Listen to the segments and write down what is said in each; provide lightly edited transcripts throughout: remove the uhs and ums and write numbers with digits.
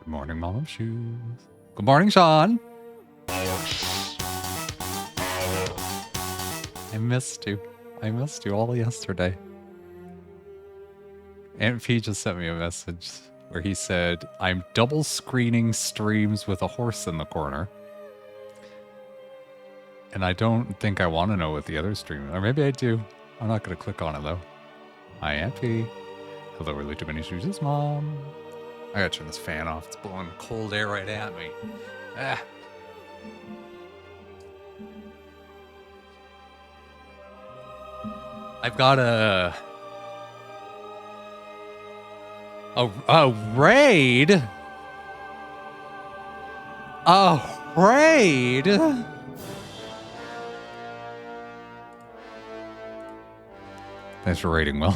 Good morning, Mom of Shoes. Good morning, Sean. I missed you. I missed you all yesterday. Aunt P just sent me a message where he said, I'm double screening streams with a horse in the corner. And I don't think I want to know what the other stream is. Or maybe I do. I'm not going to click on it, though. Hi, Aunt P. Hello, really too many shoes, Mom. I gotta turn this fan off. It's blowing cold air right at me. Ah. I've got a raid. A raid. Thanks for raiding, Will.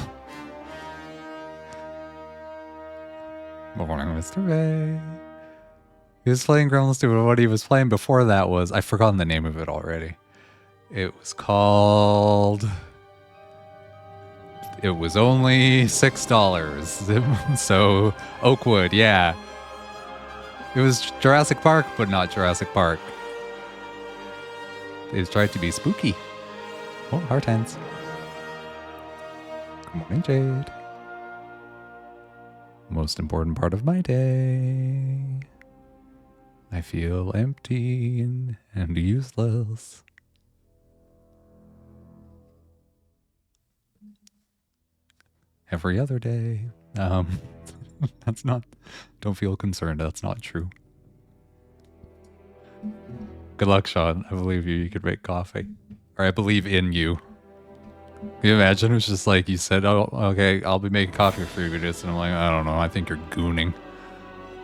Good morning, Mr. Ray. He was playing Gremlins 2, but what he was playing before that was... I've forgotten the name of it already. It was called... It was only $6. So, Oakwood, yeah. It was Jurassic Park, but not Jurassic Park. It tried to be spooky. Oh, heart hands. Good morning, Jade. Most important part of my day. I feel empty and useless. Every other day. That's not... Don't feel concerned. That's not true. Good luck, Sean. I believe you. You could make coffee. Or I believe in you. Can you imagine? It was just like, you said, oh, okay, I'll be making coffee for you. And I'm like, I don't know. I think you're gooning.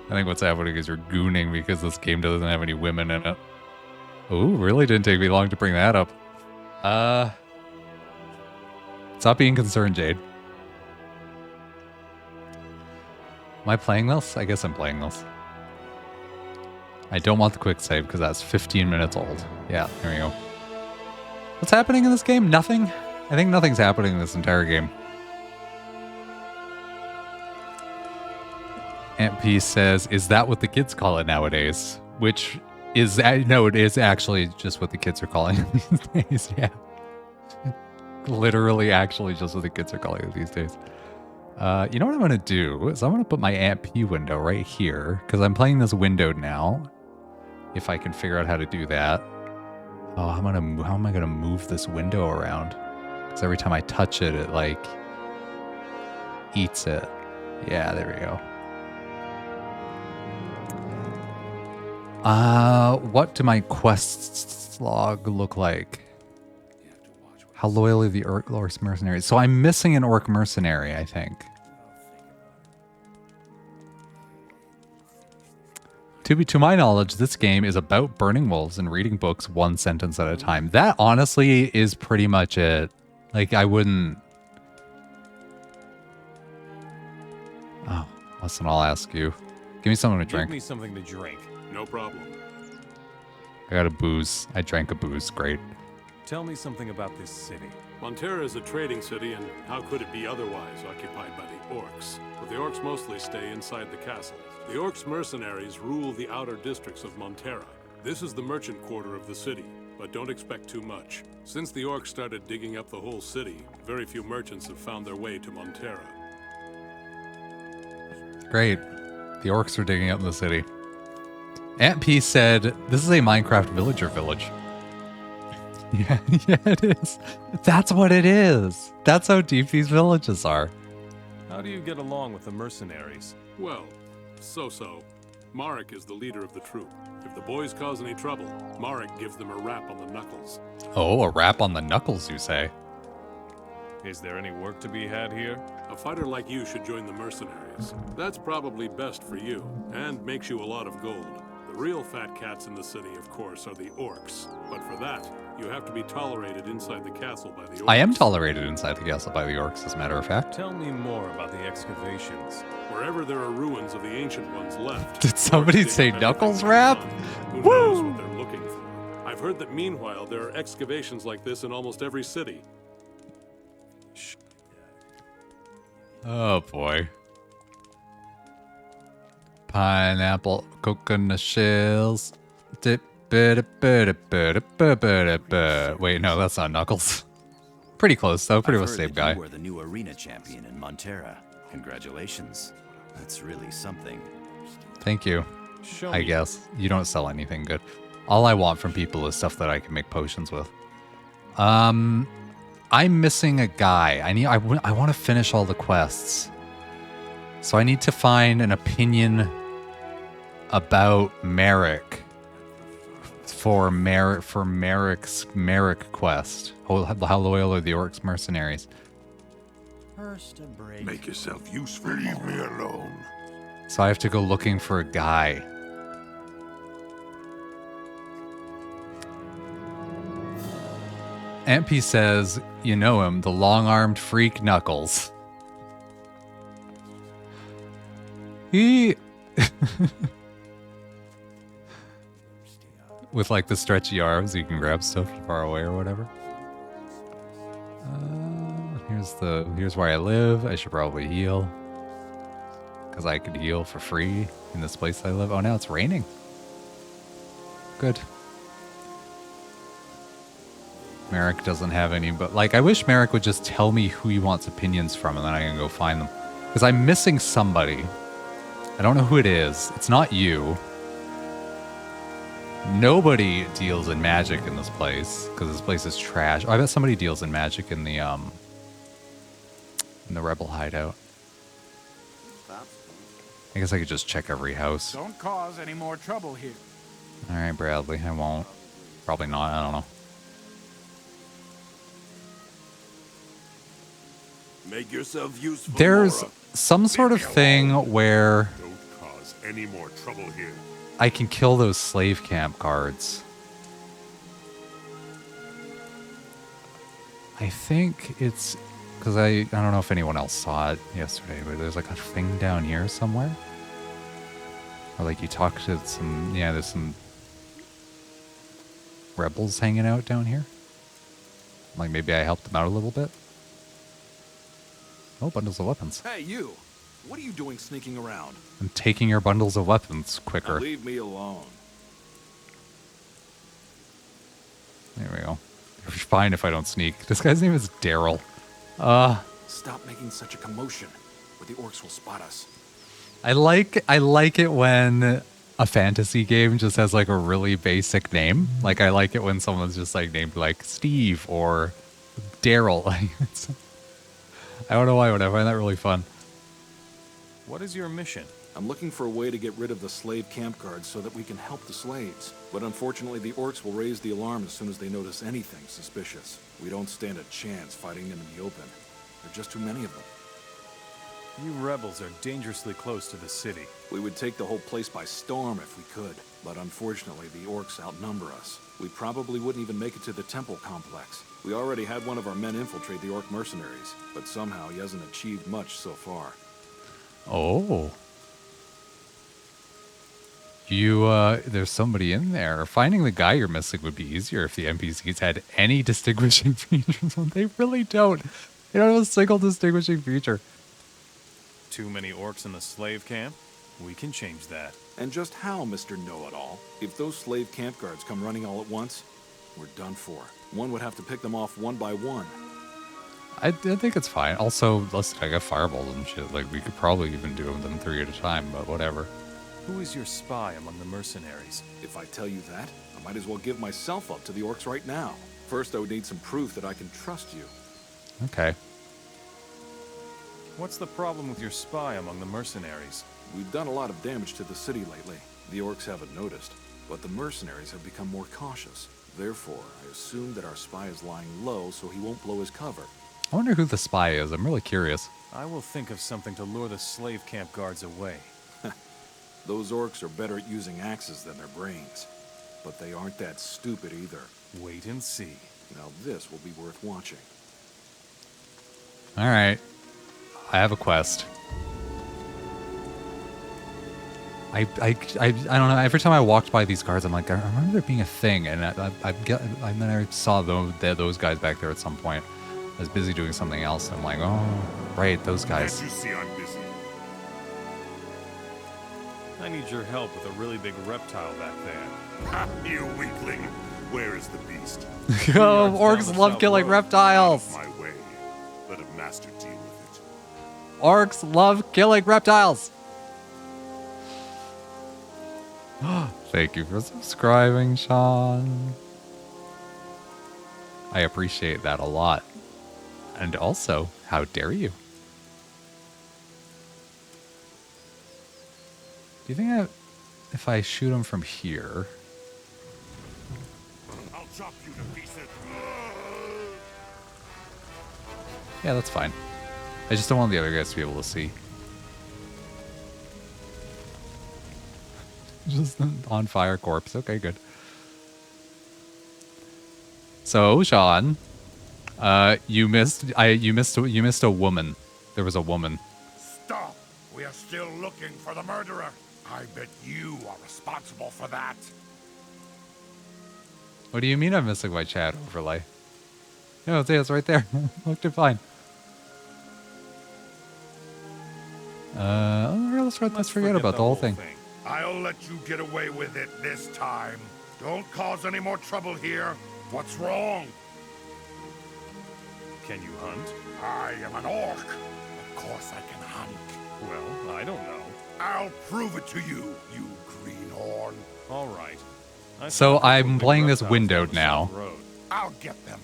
I think what's happening is you're gooning because this game doesn't have any women in it. Ooh, really didn't take me long to bring that up. Stop being concerned, Jade. Am I playing this? I guess I'm playing this. I don't want the quick save because that's 15 minutes old. Yeah, there we go. What's happening in this game? Nothing? I think nothing's happening in this entire game. Aunt P says, is that what the kids call it nowadays? Which is, no, it is actually just what the kids are calling it these days, yeah. Literally actually just what the kids are calling it these days. You know what I'm going to do is I'm going to put my Aunt P window right here because I'm playing this windowed now. If I can figure out how to do that. Oh, how am I going to move this window around? Because every time I touch it, it like eats it. Yeah, there we go. What do my quests log look like? How loyal are the orc mercenaries? So I'm missing an orc mercenary, I think. To my knowledge, this game is about burning wolves and reading books one sentence at a time. That honestly is pretty much it. Like, I wouldn't... Oh, listen, I'll ask you. Give me something to drink. Give me something to drink. No problem. I got a booze. I drank a booze. Great. Tell me something about this city. Montera is a trading city, and how could it be otherwise occupied by the orcs? But the orcs mostly stay inside the castle. The orcs' mercenaries rule the outer districts of Montera. This is the merchant quarter of the city, but don't expect too much. Since the orcs started digging up the whole city, very few merchants have found their way to Montera. Great. The orcs are digging up the city. Aunt P said, this is a Minecraft villager village. Yeah, it is. That's what it is. That's how deep these villages are. How do you get along with the mercenaries? Well, so-so. Marek is the leader of the troop. If the boys cause any trouble, Marek gives them a rap on the knuckles. Oh, a rap on the knuckles, you say? Is there any work to be had here? A fighter like you should join the mercenaries. That's probably best for you, and makes you a lot of gold. The real fat cats in the city, of course, are the orcs. But for that, you have to be tolerated inside the castle by the orcs. I am tolerated inside the castle by the orcs, as a matter of fact. Tell me more about the excavations. Wherever there are ruins of the ancient ones left. Did somebody say knuckles rap? Who knows what they're looking for? I've heard that meanwhile there are excavations like this in almost every city. Oh boy. Pineapple, coconut shells. Wait, no, that's not Knuckles. Pretty close, though. Pretty much the same guy. You were the new arena champion in Montera. Congratulations. That's really something. Thank you. Show I me. guess. You don't sell anything good. All I want from people is stuff that I can make potions with. I'm missing a guy. I want to finish all the quests. So I need to find an opinion about Merrick for Merrick's Merrick quest. How loyal are the Orcs mercenaries? First a break. Make yourself useful. Leave me alone. So I have to go looking for a guy. Ampy says, you know him, the long-armed freak Knuckles. He... With like the stretchy arms, you can grab stuff from far away or whatever. Here's where I live. I should probably heal. Because I could heal for free in this place I live. Oh, now it's raining. Good. Merrick doesn't have any, but like I wish Merrick would just tell me who he wants opinions from and then I can go find them. Because I'm missing somebody. I don't know who it is. It's not you. Nobody deals in magic in this place because this place is trash. Oh, I bet somebody deals in magic in the rebel hideout. I guess I could just check every house. Don't cause any more trouble here. All right, Bradley. I won't. Probably not. I don't know. Make yourself useful. There's Laura. some sort of thing where Don't cause any more trouble here. I can kill those slave camp guards. I think it's because I don't know if anyone else saw it yesterday, but there's like a thing down here somewhere. Or like you talk to some, yeah, there's some rebels hanging out down here. Like maybe I helped them out a little bit. Oh, bundles of weapons. Hey, you! What are you doing sneaking around? I'm taking your bundles of weapons quicker. Now leave me alone. There we go. You're fine if I don't sneak. This guy's name is Daryl. Stop making such a commotion, or the orcs will spot us. I like it when a fantasy game just has like a really basic name. Like I like it when someone's just like named like Steve or Daryl. I don't know why, but I find that really fun. What is your mission? I'm looking for a way to get rid of the slave camp guards so that we can help the slaves. But unfortunately, the orcs will raise the alarm as soon as they notice anything suspicious. We don't stand a chance fighting them in the open. There are just too many of them. You rebels are dangerously close to the city. We would take the whole place by storm if we could. But unfortunately, the orcs outnumber us. We probably wouldn't even make it to the temple complex. We already had one of our men infiltrate the orc mercenaries, but somehow he hasn't achieved much so far. Oh. There's somebody in there. Finding the guy you're missing would be easier if the NPCs had any distinguishing features. They really don't. They don't have a single distinguishing feature. Too many orcs in the slave camp? We can change that. And just how, Mr. Know-It-All? If those slave camp guards come running all at once, we're done for. One would have to pick them off one by one. I think it's fine. Also, listen, I got fireballs and shit. Like, we could probably even do them 3 at a time, but whatever. Who is your spy among the mercenaries? If I tell you that, I might as well give myself up to the orcs right now. First, I would need some proof that I can trust you. Okay. What's the problem with your spy among the mercenaries? We've done a lot of damage to the city lately. The orcs haven't noticed, but the mercenaries have become more cautious. Therefore, I assume that our spy is lying low so he won't blow his cover. I wonder who the spy is. I'm really curious. I will think of something to lure the slave camp guards away. Those orcs are better at using axes than their brains. But they aren't that stupid either. Wait and see. Now this will be worth watching. All right. I have a quest. I don't know. Every time I walked by these guards, I'm like, I remember there being a thing, and then I saw those guys back there at some point. I was busy doing something else. I'm like, oh, right, those guys. As you see, I'm busy. I need your help with a really big reptile back there. Ha, you weakling. Where is the beast? Oh, yards orcs down the love south killing road. reptiles. My way. Let a master deal with it. Orcs love killing reptiles. Thank you for subscribing, Sean. I appreciate that a lot. And also, how dare you? Do you think if I shoot him from here... I'll chop you to pieces. Yeah, that's fine. I just don't want the other guys to be able to see. Just an on fire corpse. Okay, good. So, Sean, you missed a woman. There was a woman. Stop! We are still looking for the murderer. I bet you are responsible for that. What do you mean I'm missing my chat overlay? No, it's right there. Looked it fine. Let's forget about the whole thing. I'll let you get away with it this time. Don't cause any more trouble here. What's wrong? Can you hunt? I am an orc. Of course I can hunt. Well, I don't know. I'll prove it to you, you greenhorn. All right. I So saw a couple I'm big playing this reptiles windowed down the now. south road. I'll get them.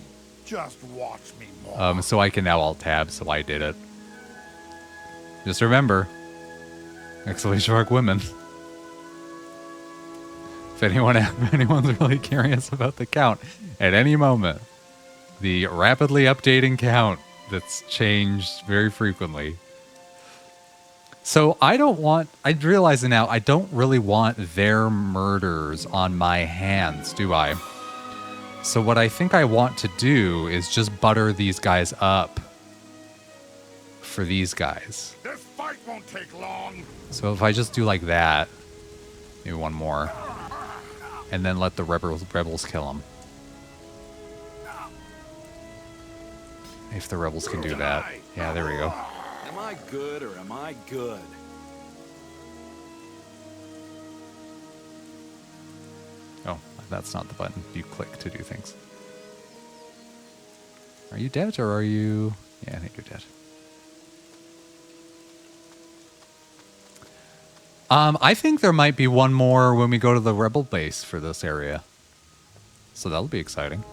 Just watch me more. So I can now alt tab, so I did it. Just remember, exclamation mark women. If anyone's really curious about the count, at any moment, the rapidly updating count that's changed very frequently. So I realize now, I don't really want their murders on my hands, do I? So what I think I want to do is just butter these guys up for these guys. This fight won't take long. So if I just do like that, maybe one more, and then let the rebels kill them. If the rebels can do that. Yeah, there we go. Am I good or am I good? Oh, that's not the button. You click to do things. Are you dead or are you... Yeah, I think you're dead. I think there might be one more when we go to the rebel base for this area. So that'll be exciting.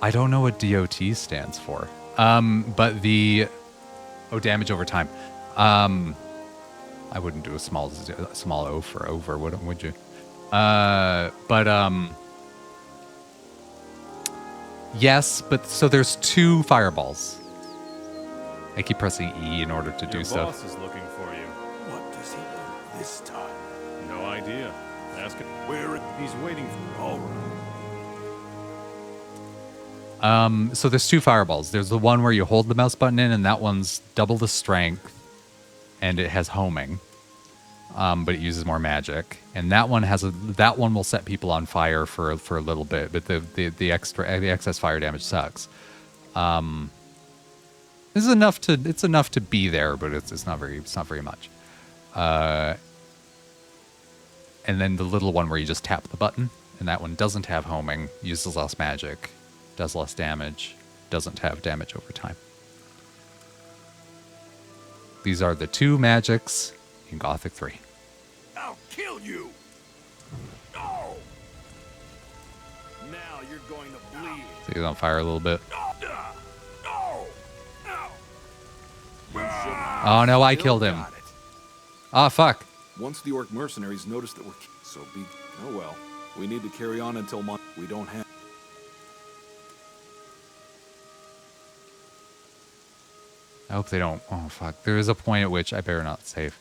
I don't know what DOT stands for. But the... Oh, damage over time. I wouldn't do a small O for over, would you? Yes, but so there's 2 fireballs. I keep pressing E in order to do Your stuff. boss is looking for you. What does he do this time? No idea. Ask him. Where He's waiting for all right. So there's 2 fireballs. There's the one where you hold the mouse button in, and that one's double the strength, and it has homing, but it uses more magic. And that one will set people on fire for a little bit, but the excess fire damage sucks. This is enough to be there, but it's not very much. And then the little one where you just tap the button, and that one doesn't have homing, uses less magic, does less damage, doesn't have damage over time. These are the 2 magics in Gothic 3. I'll kill you. No. Now you're going to bleed. So he's on fire a little bit. No. Oh no, I killed him. Ah, fuck. Once the orc mercenaries notice that we're... Oh well. We need to carry on until we don't have... I hope they don't. Oh fuck. There is a point at which I better not save.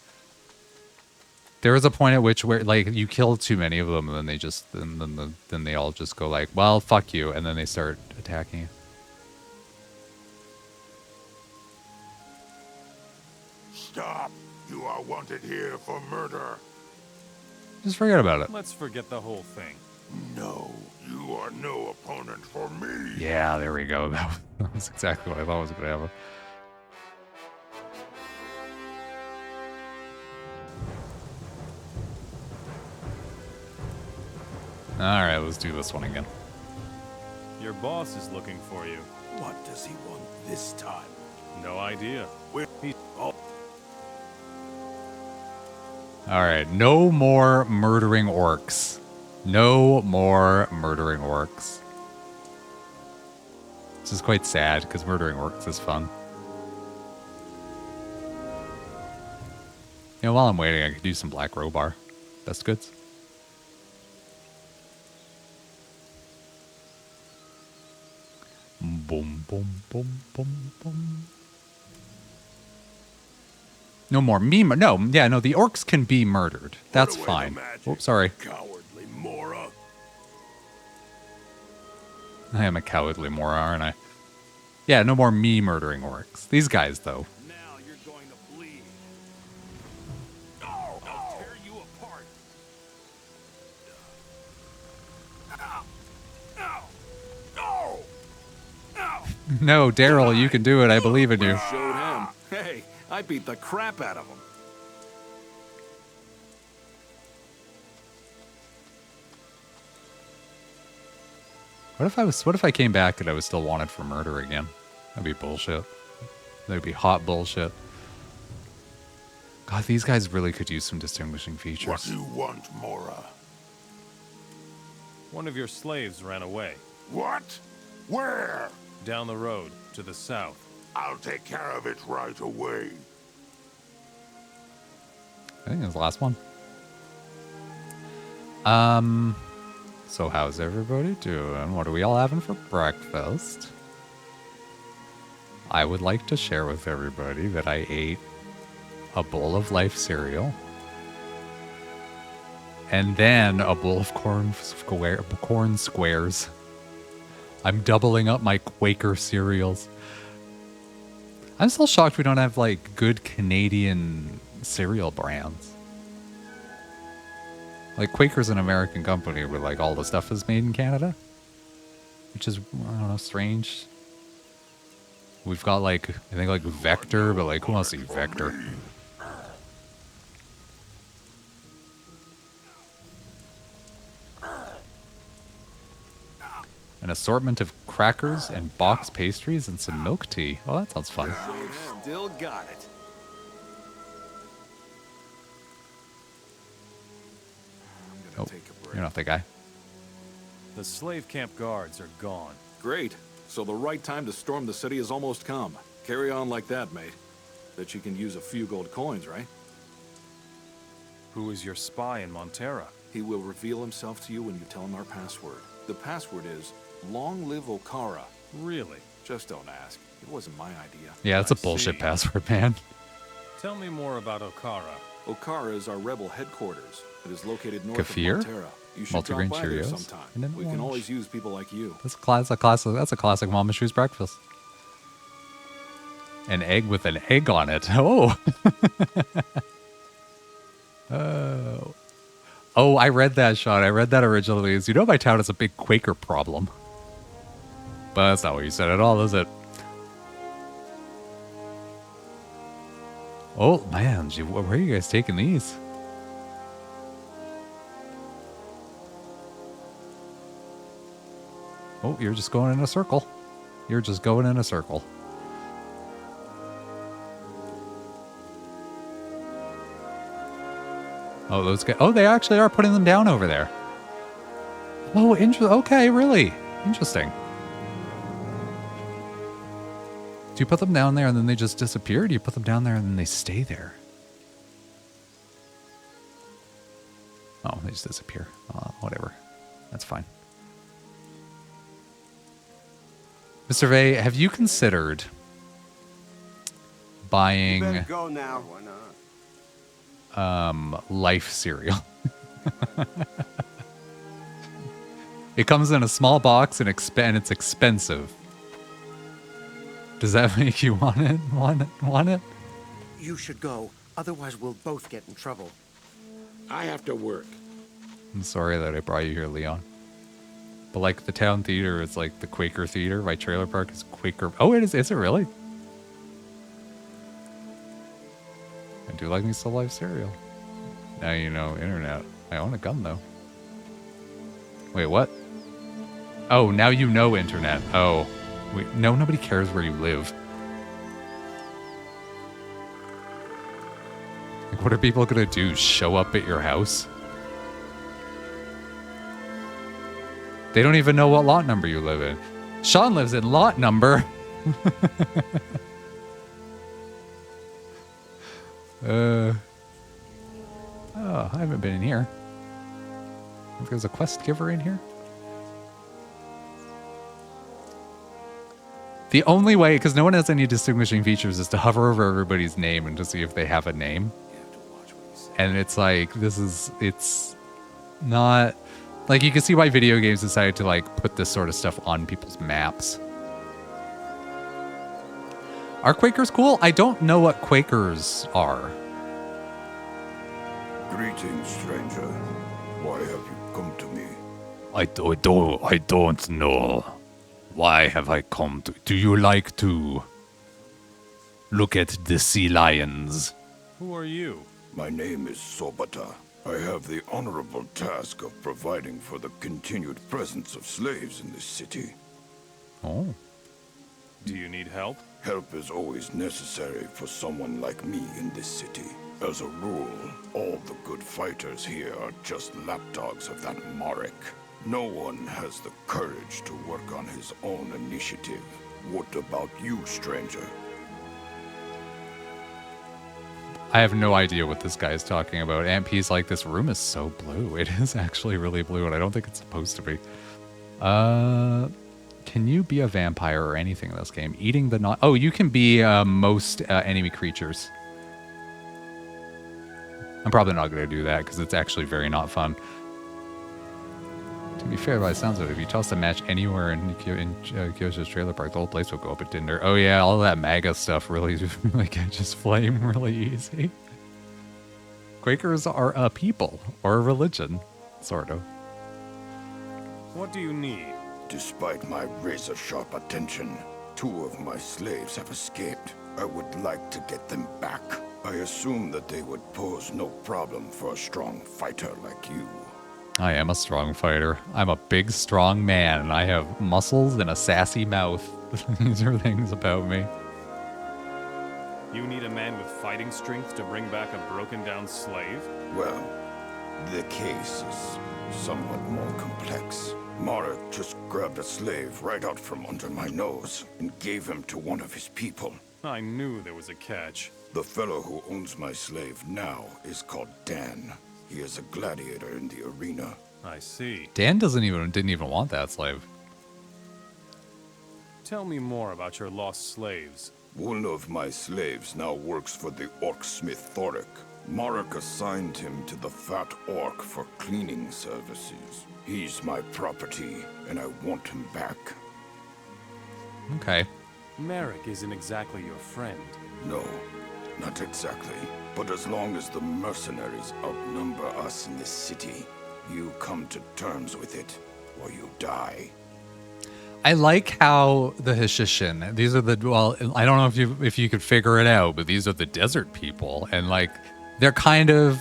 There is a point at which where like you kill too many of them, and then they just then they all just go like, well, fuck you, and then they start attacking you. Stop. You are wanted here for murder. Just forget about it. Let's forget the whole thing. No, you are no opponent for me. Yeah, there we go. That was exactly what I thought was going to happen. Alright, let's do this one again. Your boss is looking for you. What does he want this time? No idea. Alright, no more murdering orcs. No more murdering orcs. This is quite sad, because murdering orcs is fun. You know, while I'm waiting, I could do some black crowbar. Best goods. Boom, boom, boom, boom, boom. No more meme. No, yeah, no, the orcs can be murdered. That's Put away the fine. magic, Oops, sorry. Cowardly Mora. I am a cowardly Mora, aren't I? Yeah, no more me murdering orcs. These guys, though. Now you're going to bleed. Oh, I'll tear you apart. Ow. Ow. Ow. Ow. No, Daryl, you can do it. I believe in you. Showed him. Hey, I beat the crap out of him. What if I came back and I was still wanted for murder again? That'd be bullshit. That'd be hot bullshit. God, these guys really could use some distinguishing What features. do you want, Mora? One of your slaves ran away. What? Where? Down the road, to the south. I'll take care of it right away. I think that's the last one. So how's everybody doing? What are we all having for breakfast? I would like to share with everybody that I ate a bowl of Life cereal. And then a bowl of corn squares. I'm doubling up my Quaker cereals. I'm still shocked we don't have, like, good Canadian cereal brands. Like, Quaker's an American company where, like, all the stuff is made in Canada. Which is, I don't know, strange. We've got, like, I think, like, Vector, but, like, who wants to eat Vector? An assortment of crackers and box pastries and some milk tea. Oh, that sounds fun. Still got it. I'm gonna take a break. You're not the guy. The slave camp guards are gone. Great. So the right time to storm the city has almost come. Carry on like that, mate. Bet you can use a few gold coins, right? Who is your spy in Montera? He will reveal himself to you when you tell him our password. The password is Long Live Okara. Really? Just don't ask. It wasn't my idea. Yeah, that's a I bullshit see. password, man. Tell me more about Okara. Okara is our rebel headquarters. It is located north Kefir? of Montera. You should Multigrain drop by there Cheerios? sometime. And then We can lunch. always use people like you. That's a classic Mama Shoes breakfast. An egg with an egg on it. Oh. Oh. Oh, I read that, Sean. I read that originally. You know my town has a big Quaker problem. But that's not what you said at all, is it? Oh, man. Where are you guys taking these? Oh, you're just going in a circle. You're just going in a circle. Oh, those guys. Oh, they actually are putting them down over there. Oh, okay, really? Interesting. Do you put them down there and then they just disappear? Or do you put them down there and then they stay there? Oh, they just disappear. Whatever. That's fine. Mr. Vey, have you considered buying... You better go now. Why not? Life cereal? It comes in a small box and it's expensive. Does that make you want it? Want it? You should go. Otherwise, we'll both get in trouble. I have to work. I'm sorry that I brought you here, Leon. But like the town theater is like the Quaker theater. My trailer park is Quaker. Oh, it is. Is it really? I do like me some live cereal. Now you know internet. I own a gun though. Wait, what? Oh, now you know internet. Oh. Wait, no, nobody cares where you live. Like, what are people gonna do? Show up at your house? They don't even know what lot number you live in. Sean lives in lot number. Oh, I haven't been in here. I think there's a quest giver in here. The only way, because no one has any distinguishing features, is to hover over everybody's name and to see if they have a name. And it's like, it's not, like, you can see why video games decided to, like, put this sort of stuff on people's maps. Are Quakers cool? I don't know what Quakers are. Greetings, stranger. Why have you come to me? I don't know. Why have I come to... Do you like to look at the sea lions? Who are you? My name is Sobata. I have the honorable task of providing for the continued presence of slaves in this city. Oh. Do you need help? Help is always necessary for someone like me in this city. As a rule, all the good fighters here are just lapdogs of that Marek. No one has the courage to work on his own initiative. What about you, stranger? I have no idea what this guy is talking about. Aunt P's like, this room is so blue. It is actually really blue, and I don't think it's supposed to be. Can you be a vampire or anything in this game? Eating the not... Oh, you can be most enemy creatures. I'm probably not going to do that because it's actually very not fun. To be fair, by the sounds of it, if you toss a match anywhere in Kyoto's trailer park, the whole place will go up at dinner. Oh yeah, all that MAGA stuff really catches flame really easy. Quakers are a people, or a religion, sort of. What do you need? Despite my razor-sharp attention, 2 of my slaves have escaped. I would like to get them back. I assume that they would pose no problem for a strong fighter like you. I am a strong fighter. I'm a big, strong man, and I have muscles and a sassy mouth. These are things about me. You need a man with fighting strength to bring back a broken-down slave? Well, the case is somewhat more complex. Marek just grabbed a slave right out from under my nose and gave him to one of his people. I knew there was a catch. The fellow who owns my slave now is called Dan. He is a gladiator in the arena. I see. Dan didn't even want that slave. Tell me more about your lost slaves. One of my slaves now works for the orc smith Thoric. Marek assigned him to the fat orc for cleaning services. He's my property, and I want him back. Okay. Marek isn't exactly your friend. No, not exactly. But as long as the mercenaries outnumber us in this city, you come to terms with it, or you die. I like how the Hishishin, these are the, well, I don't know if you could figure it out, but these are the desert people, and like, they're kind of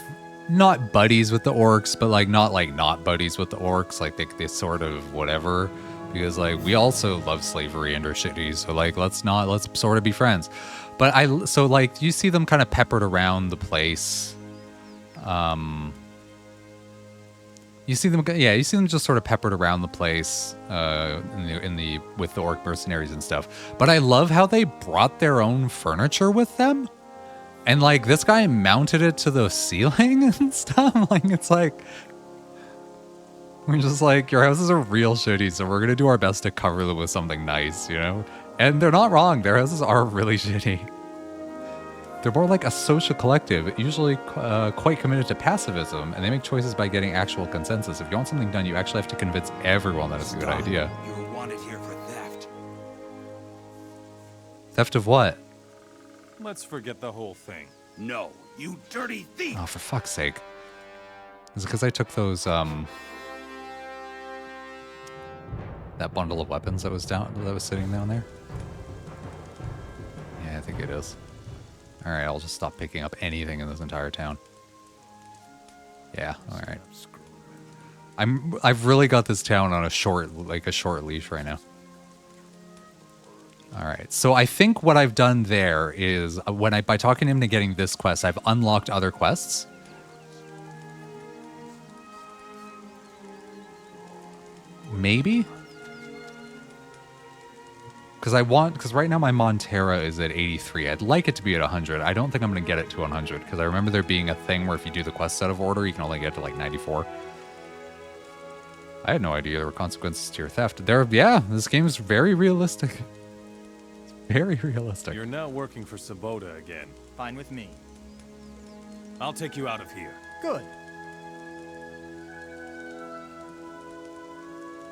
not buddies with the orcs, but like not buddies with the orcs, like they sort of whatever, because like we also love slavery and are shitty, so like let's sort of be friends. But so like you see them kind of peppered around the place. You see them just sort of peppered around the place with the orc mercenaries and stuff. But I love how they brought their own furniture with them, and like this guy mounted it to the ceiling and stuff. Like it's like we're just like, your houses are real shitty, so we're gonna do our best to cover them with something nice, you know. And they're not wrong. Their houses are really shitty. They're more like a social collective, usually quite committed to pacifism, and they make choices by getting actual consensus. If you want something done, you actually have to convince everyone that it's a good idea. You were wanted here for theft. Theft of what? Let's forget the whole thing. No, you dirty thief! Oh, for fuck's sake. Is it because I took those, that bundle of weapons that was sitting down there? Yeah, I think it is. Alright, I'll just stop picking up anything in this entire town. Yeah, alright. I've really got this town on a short leash right now. All right, so I think what I've done there is by talking him to getting this quest, I've unlocked other quests. Maybe? Because right now my Montera is at 83. I'd like it to be at 100. I don't think I'm going to get it to 100 because I remember there being a thing where if you do the quests out of order, you can only get to like 94. I had no idea there were consequences to your theft. Yeah, this game is very realistic. It's very realistic. You're now working for Sabota again. Fine with me. I'll take you out of here. Good.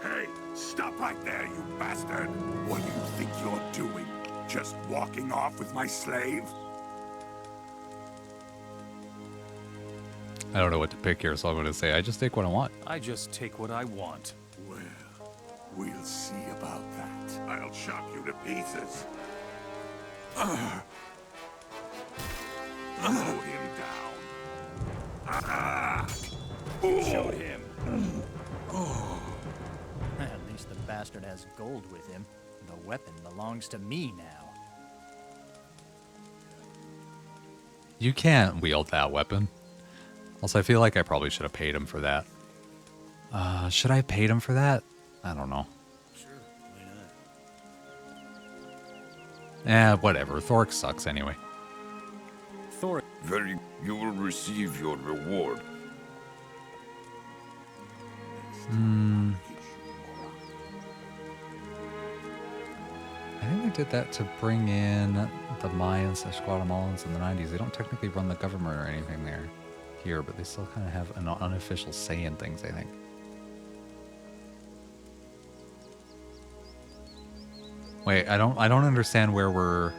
Hey, stop right there, you bastard! What do you think you're doing? Just walking off with my slave? I don't know what to pick here, so I'm going to say I just take what I want. I just take what I want. Well, we'll see about that. I'll chop you to pieces. Throw him down. Shoot him. At least the bastard has gold with him. The weapon belongs to me now. You can't wield that weapon. Also, I feel like I probably should have paid him for that. Should I have paid him for that? I don't know. Sure, why not? Whatever. Thork sucks anyway. Thor. You will receive your reward. I think they did that to bring in the Mayans/Guatemalans in the 90s. They don't technically run the government or anything here, but they still kind of have an unofficial say in things, I think. Wait, I don't understand where we're...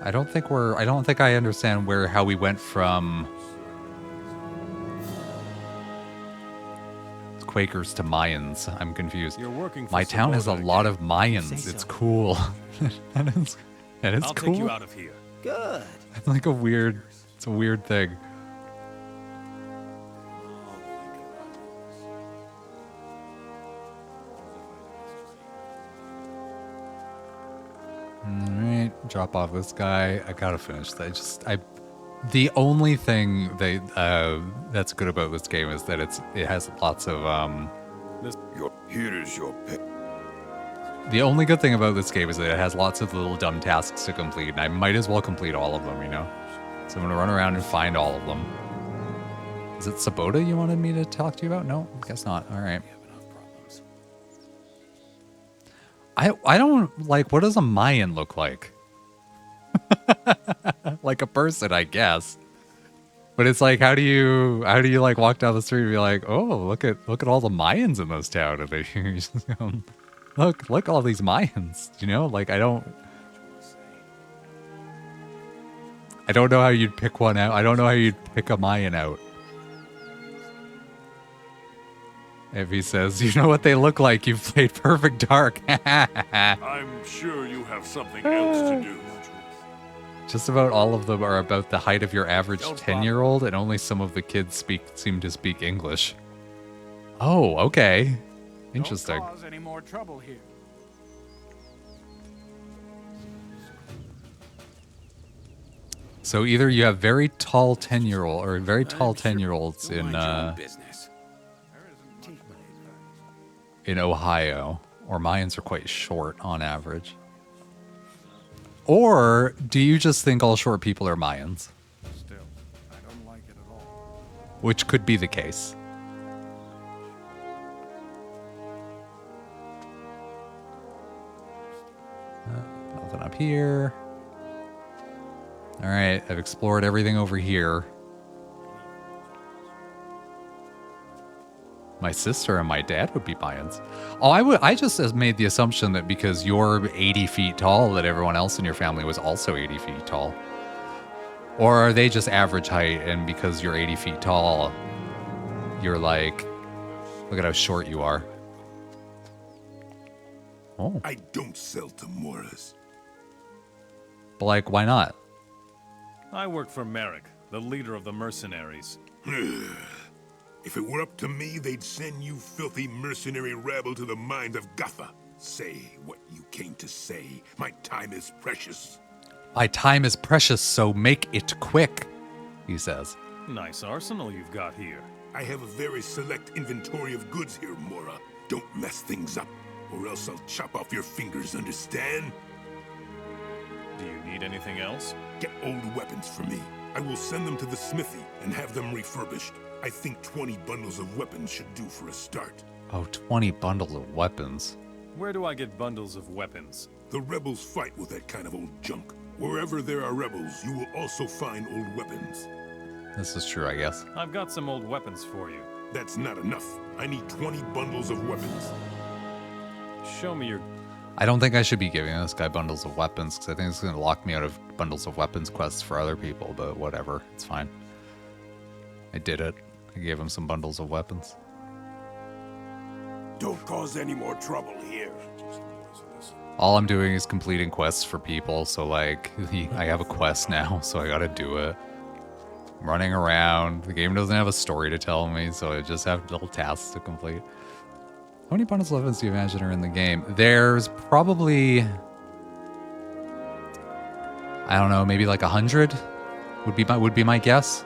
I don't think I understand how we went from Quakers to Mayans. I'm confused. You're working for My town has a Sabota lot again. of Mayans. It's cool. that is I'll cool. take you out of here. Good. It's like it's a weird thing. Alright, drop off this guy. I gotta finish that. The only thing that's good about this game is that it has lots of Here is your pick. The only good thing about this game is that it has lots of little dumb tasks to complete, and I might as well complete all of them, you know? So I'm gonna run around and find all of them. Is it Sabota you wanted me to talk to you about? No, guess not. Alright. I don't, like, what does a Mayan look like? Like a person, I guess. But it's like, how do you like walk down the street and be like, oh, look at all the Mayans in this town, and they just go, look all these Mayans, you know? Like, I don't know how you'd pick one out. I don't know how you'd pick a Mayan out. If he says, you know what they look like, you've played Perfect Dark. I'm sure you have something else to do. Just about all of them are about the height of your average Don't 10-year-old, and only some of the kids seem to speak English. Oh, okay. Interesting. Don't cause any more trouble here. So either you have very tall 10-year-old or very tall 10-year-olds in Ohio, or Mayans are quite short on average. Or do you just think all short people are Mayans? Still, I don't like it at all. Which could be the case. Nothing up here. Alright, I've explored everything over here. My sister and my dad would be Mayans. Oh, I just made the assumption that because you're 80 feet tall, that everyone else in your family was also 80 feet tall. Or are they just average height, and because you're 80 feet tall, you're like, look at how short you are. Oh. I don't sell to Moras. But like, why not? I work for Merrick, the leader of the mercenaries. If it were up to me, they'd send you filthy mercenary rabble to the mines of Gothic. Say what you came to say. My time is precious. My time is precious, so make it quick, he says. Nice arsenal you've got here. I have a very select inventory of goods here, Mora. Don't mess things up, or else I'll chop off your fingers, understand? Do you need anything else? Get old weapons for me. I will send them to the smithy and have them refurbished. I think 20 bundles of weapons should do for a start. Oh, 20 bundles of weapons. Where do I get bundles of weapons? The rebels fight with that kind of old junk. Wherever there are rebels, you will also find old weapons. This is true, I guess. I've got some old weapons for you. That's not enough. I need 20 bundles of weapons. Show me your... I don't think I should be giving this guy bundles of weapons, because I think it's going to lock me out of bundles of weapons quests for other people, but whatever. It's fine. I did it. I gave him some bundles of weapons. Don't cause any more trouble here. All I'm doing is completing quests for people, so like, I have a quest now, so I gotta do it. I'm running around, the game doesn't have a story to tell me, so I just have little tasks to complete. How many bundles of weapons do you imagine are in the game? There's probably, I don't know, maybe like 100 would be my guess.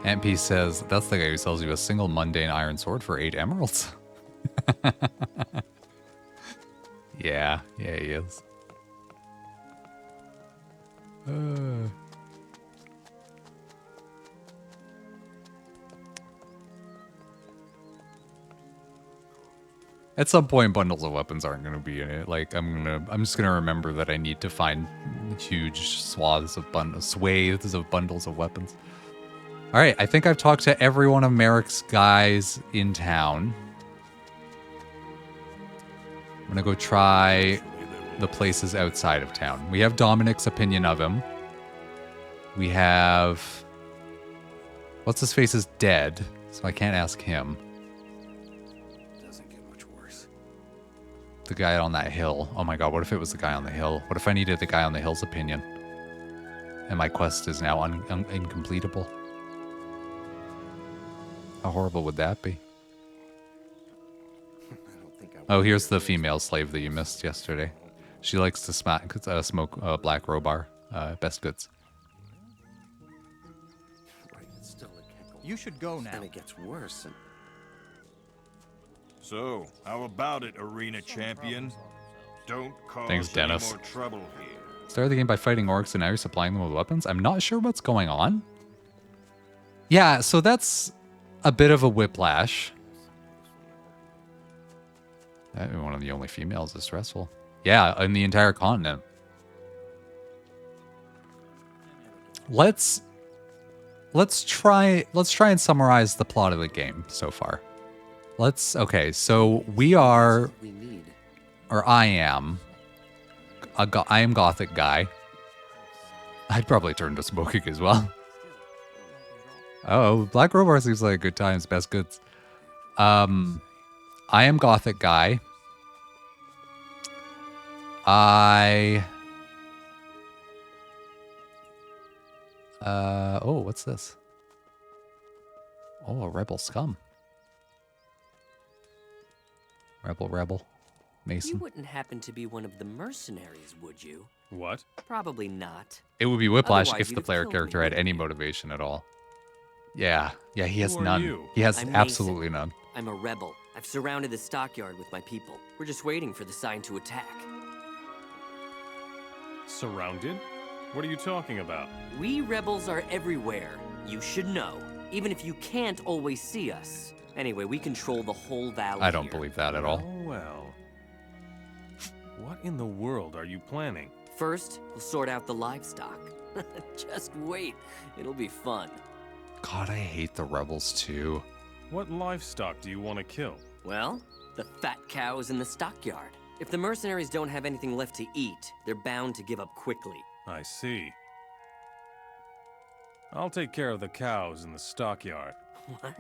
MP says, that's the guy who sells you a single mundane iron sword for 8 emeralds. Yeah, he is. At some point, bundles of weapons aren't going to be in it. Like, I'm just going to remember that I need to find huge swathes of swathes of bundles of weapons. All right, I think I've talked to every one of Merrick's guys in town. I'm going to go try the places outside of town. We have Dominic's opinion of him. We have... What's-his-face is dead, so I can't ask him. Doesn't get much worse. The guy on that hill. Oh my god, what if it was the guy on the hill? What if I needed the guy on the hill's opinion? And my quest is now incompletable? How horrible would that be? Oh, here's the female slave that you missed yesterday. She likes to smoke black robar. Best goods. You should go now. And it gets worse. So, how about it, arena champion? Don't cause Thanks, Dennis. any more trouble here. Started the game by fighting orcs and now you're supplying them with weapons? I'm not sure what's going on. Yeah, so that's a bit of a whiplash. One of the only females is stressful. Yeah, in the entire continent. Let's try and summarize the plot of the game so far. Okay, so we are, or I am Gothic guy. I'd probably turn to smoking as well. Oh, Black Robar seems like a good time. It's best goods. I am Gothic guy. Oh, what's this? Oh, a rebel scum. Rebel. Mason. You wouldn't happen to be one of the mercenaries, would you? What? Probably not. It would be whiplash Otherwise, if you'd the have player killed character me, had any wouldn't you? motivation at all. Yeah, he has Who are none. you? He has I'm absolutely Mason. none. I'm a rebel. I've surrounded the stockyard with my people. We're just waiting for the sign to attack. Surrounded? What are you talking about? We rebels are everywhere. You should know. Even if you can't always see us. Anyway, we control the whole valley I don't here. believe that at all. Oh, well. What in the world are you planning? First, we'll sort out the livestock. Just wait. It'll be fun. God, I hate the rebels too. What livestock do you want to kill? Well, the fat cows in the stockyard. If the mercenaries don't have anything left to eat, they're bound to give up quickly. I see. I'll take care of the cows in the stockyard. What?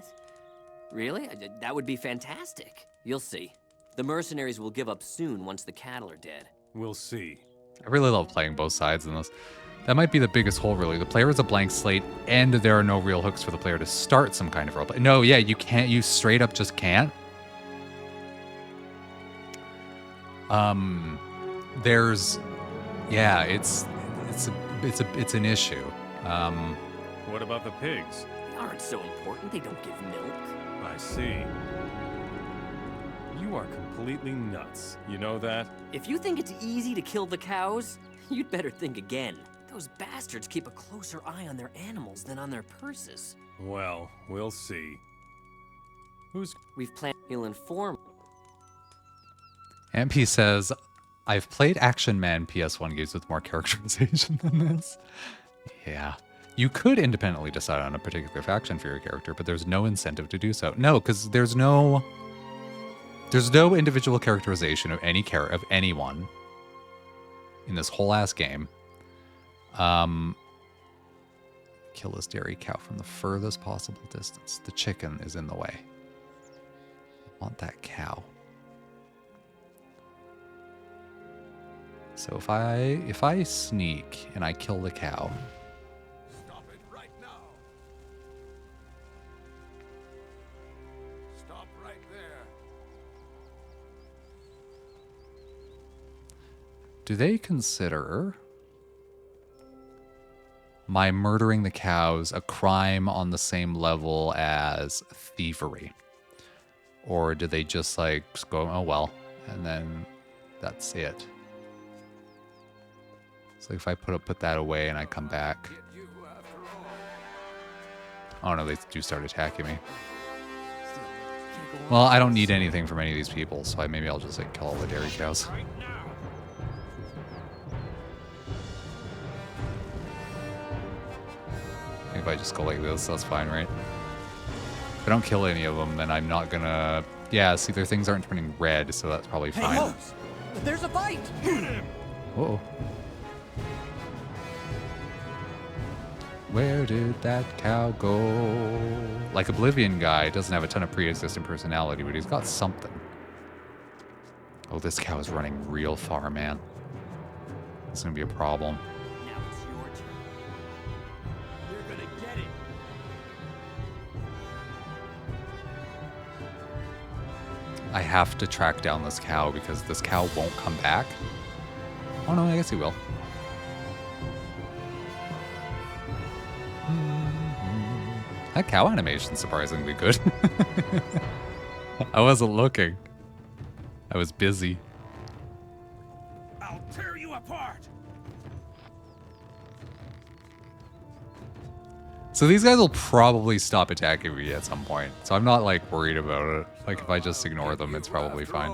Really? That would be fantastic. You'll see. The mercenaries will give up soon once the cattle are dead. We'll see. I really love playing both sides in this. That might be the biggest hole, really. The player is a blank slate, and there are no real hooks for the player to start some kind of roleplay. No, yeah, you can't. You straight up just can't. There's, yeah, it's an issue. What about the pigs? They aren't so important. They don't give milk. I see. You are completely nuts. You know that? If you think it's easy to kill the cows, you'd better think again. Those bastards keep a closer eye on their animals than on their purses. Well, we'll see. We've planned. He'll inform. MP says, I've played Action Man PS1 games with more characterization than this. Yeah. You could independently decide on a particular faction for your character, but there's no incentive to do so. No, because there's no individual characterization of anyone in this whole ass game. Kill this dairy cow from the furthest possible distance. The chicken is in the way. I want that cow. So if I sneak and I kill the cow. Stop it right now. Stop right there. Do they consider my murdering the cows a crime on the same level as thievery? Or do they just like go, oh well, and then that's it? So if I put that away and I come back. Oh no, they do start attacking me. Well, I don't need anything from any of these people, so maybe I'll just like kill all the dairy cows. If I just go like this, that's fine, right? If I don't kill any of them, then I'm not gonna... Yeah, see, their things aren't turning red, so that's probably fine. Hey, Holmes! There's a fight! Uh-oh. Where did that cow go? Like Oblivion guy doesn't have a ton of pre-existing personality, but he's got something. Oh, this cow is running real far, man. It's gonna be a problem. Now it's your turn. You're gonna get it. I have to track down this cow because this cow won't come back. Oh no, I guess he will. That cow animation's surprisingly good. I wasn't looking. I was busy. I'll tear you apart. So these guys will probably stop attacking me at some point. So I'm not like worried about it. Like if I just ignore them, it's probably fine.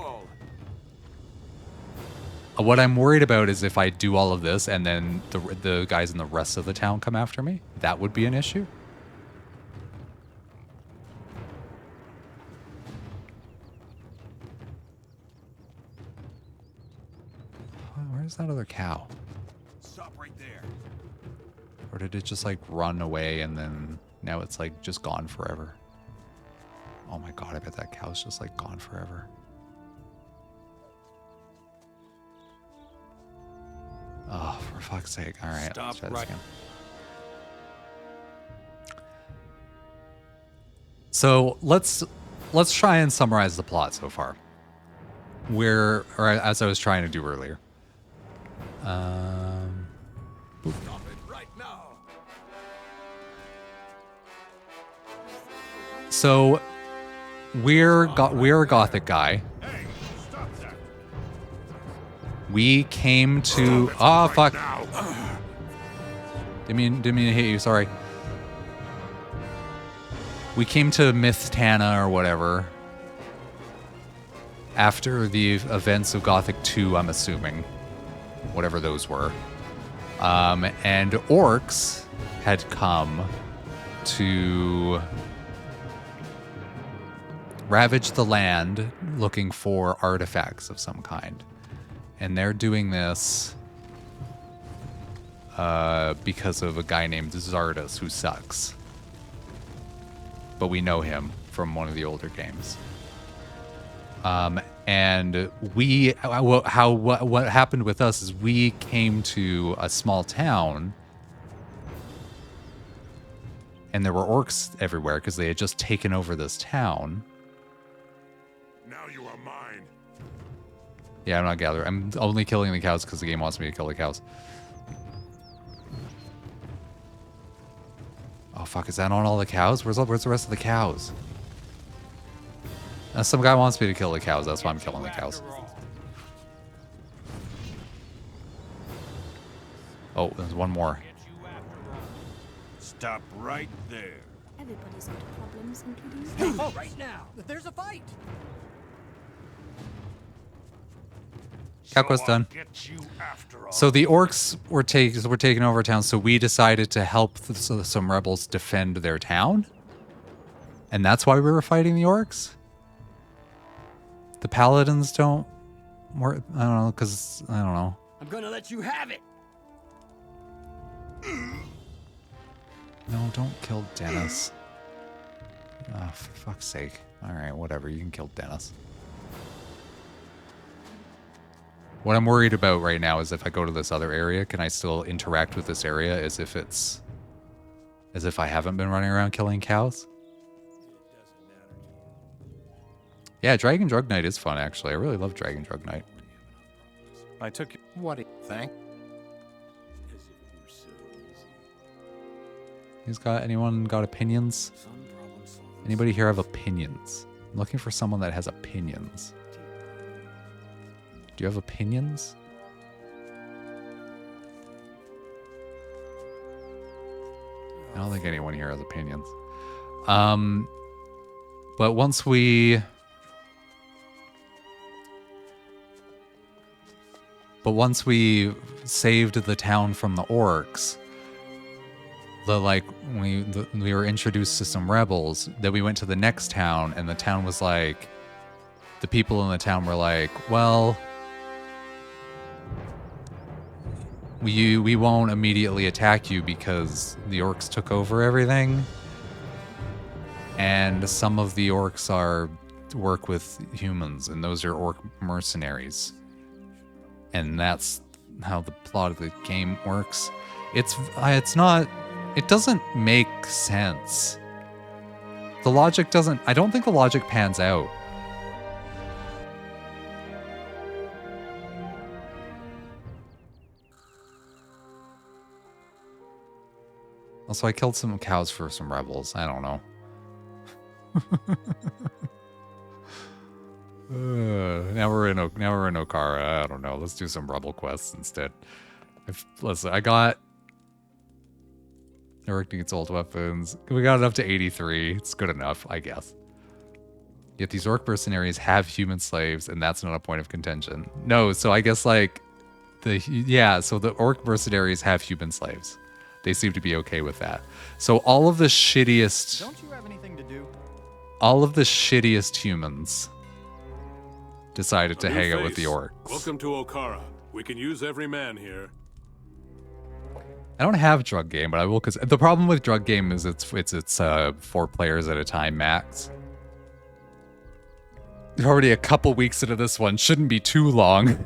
What I'm worried about is if I do all of this and then the guys in the rest of the town come after me. That would be an issue. Where's that other cow? Stop right there. Or did it just like run away and then now it's like just gone forever? Oh my god, I bet that cow's just like gone forever. Oh, for fuck's sake. Alright, let's try this again. So let's try and summarize the plot so far. Or as I was trying to do earlier. Stop it right now. So we're a Gothic guy. Hey, stop that. We came to fuck. Didn't mean to hit you, sorry. We came to Myth-Tana or whatever. After the events of Gothic 2, I'm assuming. Whatever those were. And orcs had come to ravage the land looking for artifacts of some kind. And they're doing this because of a guy named Zardas who sucks. But we know him from one of the older games. And what happened with us is we came to a small town, and there were orcs everywhere because they had just taken over this town. Now you are mine. Yeah, I'm not gathering. I'm only killing the cows because the game wants me to kill the cows. Oh, fuck. Is that on all the cows? Where's the rest of the cows? Some guy wants me to kill the cows. That's why I'm killing the cows. Oh, there's one more. Stop right there. Everybody's got problems, including you. Oh, right now! There's a fight! Cow quest done. So the orcs were taking over town, so we decided to help some rebels defend their town. And that's why we were fighting the orcs? The paladins don't work. I don't know, because I don't know. I'm gonna let you have it! No, don't kill Dennis. Oh, for fuck's sake. Alright, whatever. You can kill Dennis. What I'm worried about right now is if I go to this other area, can I still interact with this area as if I haven't been running around killing cows? Yeah, Dragon Drug Knight is fun, actually. I really love Dragon Drug Knight. I took... What do you think? Anyone got opinions? Anybody here have opinions? I'm looking for someone that has opinions. Do you have opinions? I don't think anyone here has opinions. But once we saved the town from the orcs, we were introduced to some rebels. Then we went to the next town, and the town was like, the people in the town were like, well, we won't immediately attack you because the orcs took over everything. And some of the orcs work with humans, and those are orc mercenaries. And that's how the plot of the game works. It doesn't make sense. The logic doesn't, I don't think the logic pans out. Also, I killed some cows for some rebels. I don't know. Now we're in Okara. I don't know. Let's do some rebel quests instead. Listen, I got directing its old weapons. We got it up to 83. It's good enough, I guess. Yet these orc mercenaries have human slaves, and that's not a point of contention. No, so I guess so the orc mercenaries have human slaves. They seem to be okay with that. So all of the shittiest... Don't you have anything to do? All of the shittiest humans decided to hang out with the orcs. Welcome to Okara. We can use every man here. I don't have drug game, but I will, because the problem with drug game is it's 4 players at a time max. You're already a couple weeks into this one. Shouldn't be too long.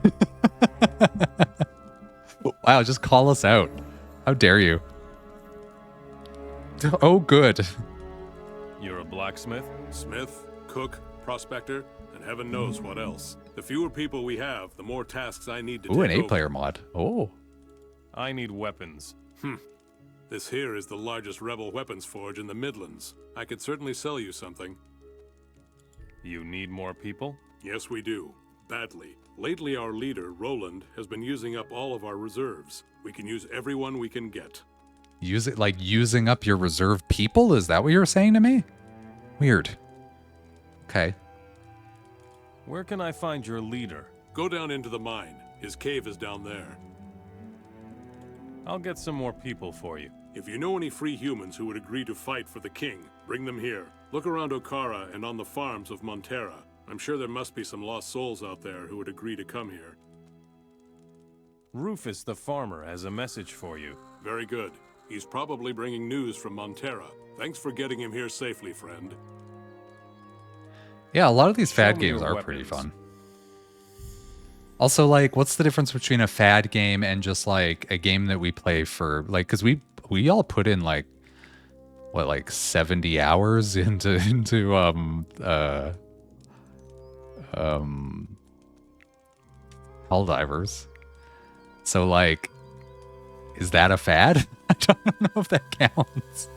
Wow, just call us out. How dare you? Oh, good. You're a blacksmith? Smith, cook, prospector, and heaven knows what else. The fewer people we have, the more tasks I need to Ooh, take an 8-player mod. Oh. I need weapons. This here is the largest rebel weapons forge in the Midlands. I could certainly sell you something. You need more people? Yes, we do. Badly. Lately, our leader, Roland, has been using up all of our reserves. We can use everyone we can get. Use it like using up your reserve people? Is that what you were saying to me? Weird. Okay. Where can I find your leader? Go down into the mine. His cave is down there. I'll get some more people for you. If you know any free humans who would agree to fight for the king, bring them here. Look around Okara and on the farms of Montera. I'm sure there must be some lost souls out there who would agree to come here. Rufus the farmer has a message for you. Very good. He's probably bringing news from Montera. Thanks for getting him here safely, friend. Yeah, a lot of these Show fad me games your are pretty weapons. fun. Also, like, what's the difference between a fad game and just like a game that we play for like? Because we all put in like what, like 70 hours into Helldivers. So like, is that a fad? I don't know if that counts.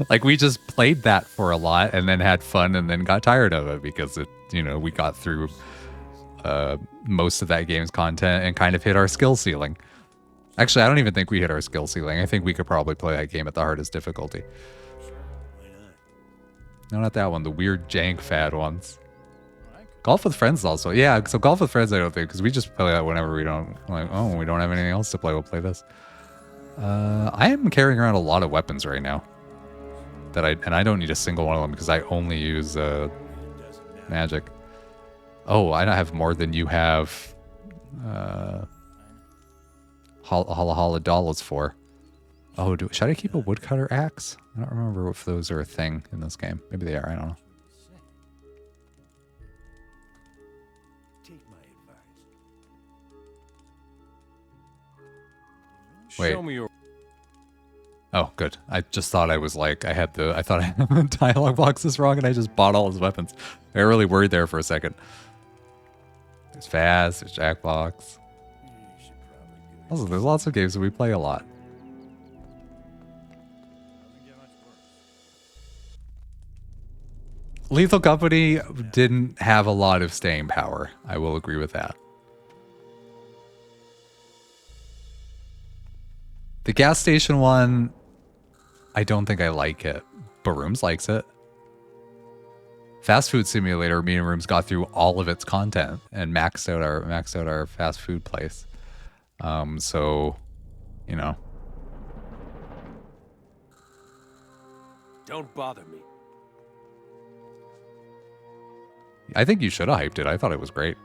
Like, we just played that for a lot and then had fun and then got tired of it because it, you know, we got through most of that game's content and kind of hit our skill ceiling. Actually, I don't even think we hit our skill ceiling. I think we could probably play that game at the hardest difficulty. No, not that one. The weird jank fad ones. Golf with Friends also. Yeah, so Golf with Friends I don't think, because we just play that whenever we don't, like, oh, we don't have anything else to play, we'll play this. I am carrying around a lot of weapons right now. And I don't need a single one of them because I only use magic. Oh, I don't have more than you have Holla Dollars for. Oh, should I keep a woodcutter axe? I don't remember if those are a thing in this game. Maybe they are, I don't know. Wait. Show me your... Oh, good. I just thought I was like, I thought I had the dialogue boxes wrong and I just bought all his weapons. I got really worried there for a second. There's Faz, there's Jackbox. Also, there's lots of games that we play a lot. Lethal Company didn't have a lot of staying power. I will agree with that. The gas station one, I don't think I like it, but Rooms likes it. Fast Food Simulator, me and Rooms got through all of its content and maxed out our fast food place. So, you know. Don't bother me. I think you should have hyped it. I thought it was great.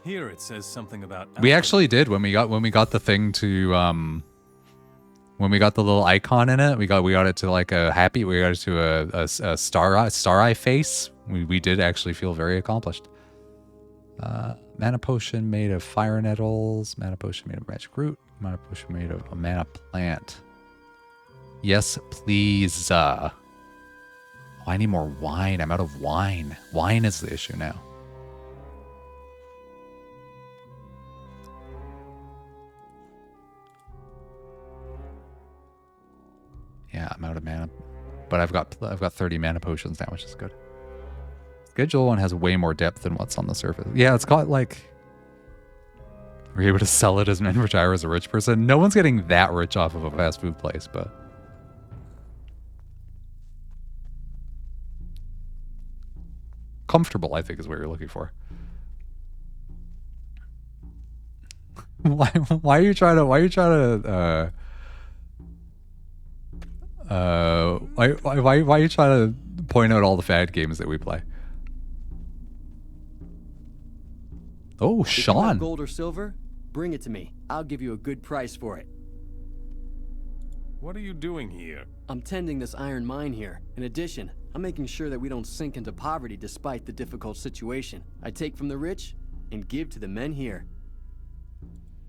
Here it says something about... We actually did when we got the thing to when we got the little icon in it. We got it to like a happy. We got it to a star eye face. We did actually feel very accomplished. Mana potion made of fire nettles. Mana potion made of magic root. Mana potion made of a mana plant. Yes, please. Oh, I need more wine. I'm out of wine. Wine is the issue now. Yeah, I'm out of mana, but I've got 30 mana potions now, which is good. Schedule one has way more depth than what's on the surface. Yeah, it's got like we're able to sell it as an retire as a rich person. No one's getting that rich off of a fast food place, but comfortable, I think, is what you're looking for. Why are you trying to why are you trying to point out all the fad games that we play? Oh, If you have Sean. gold or silver, bring it to me. I'll give you a good price for it. What are you doing here? I'm tending this iron mine here. In addition, I'm making sure that we don't sink into poverty despite the difficult situation. I take from the rich and give to the men here.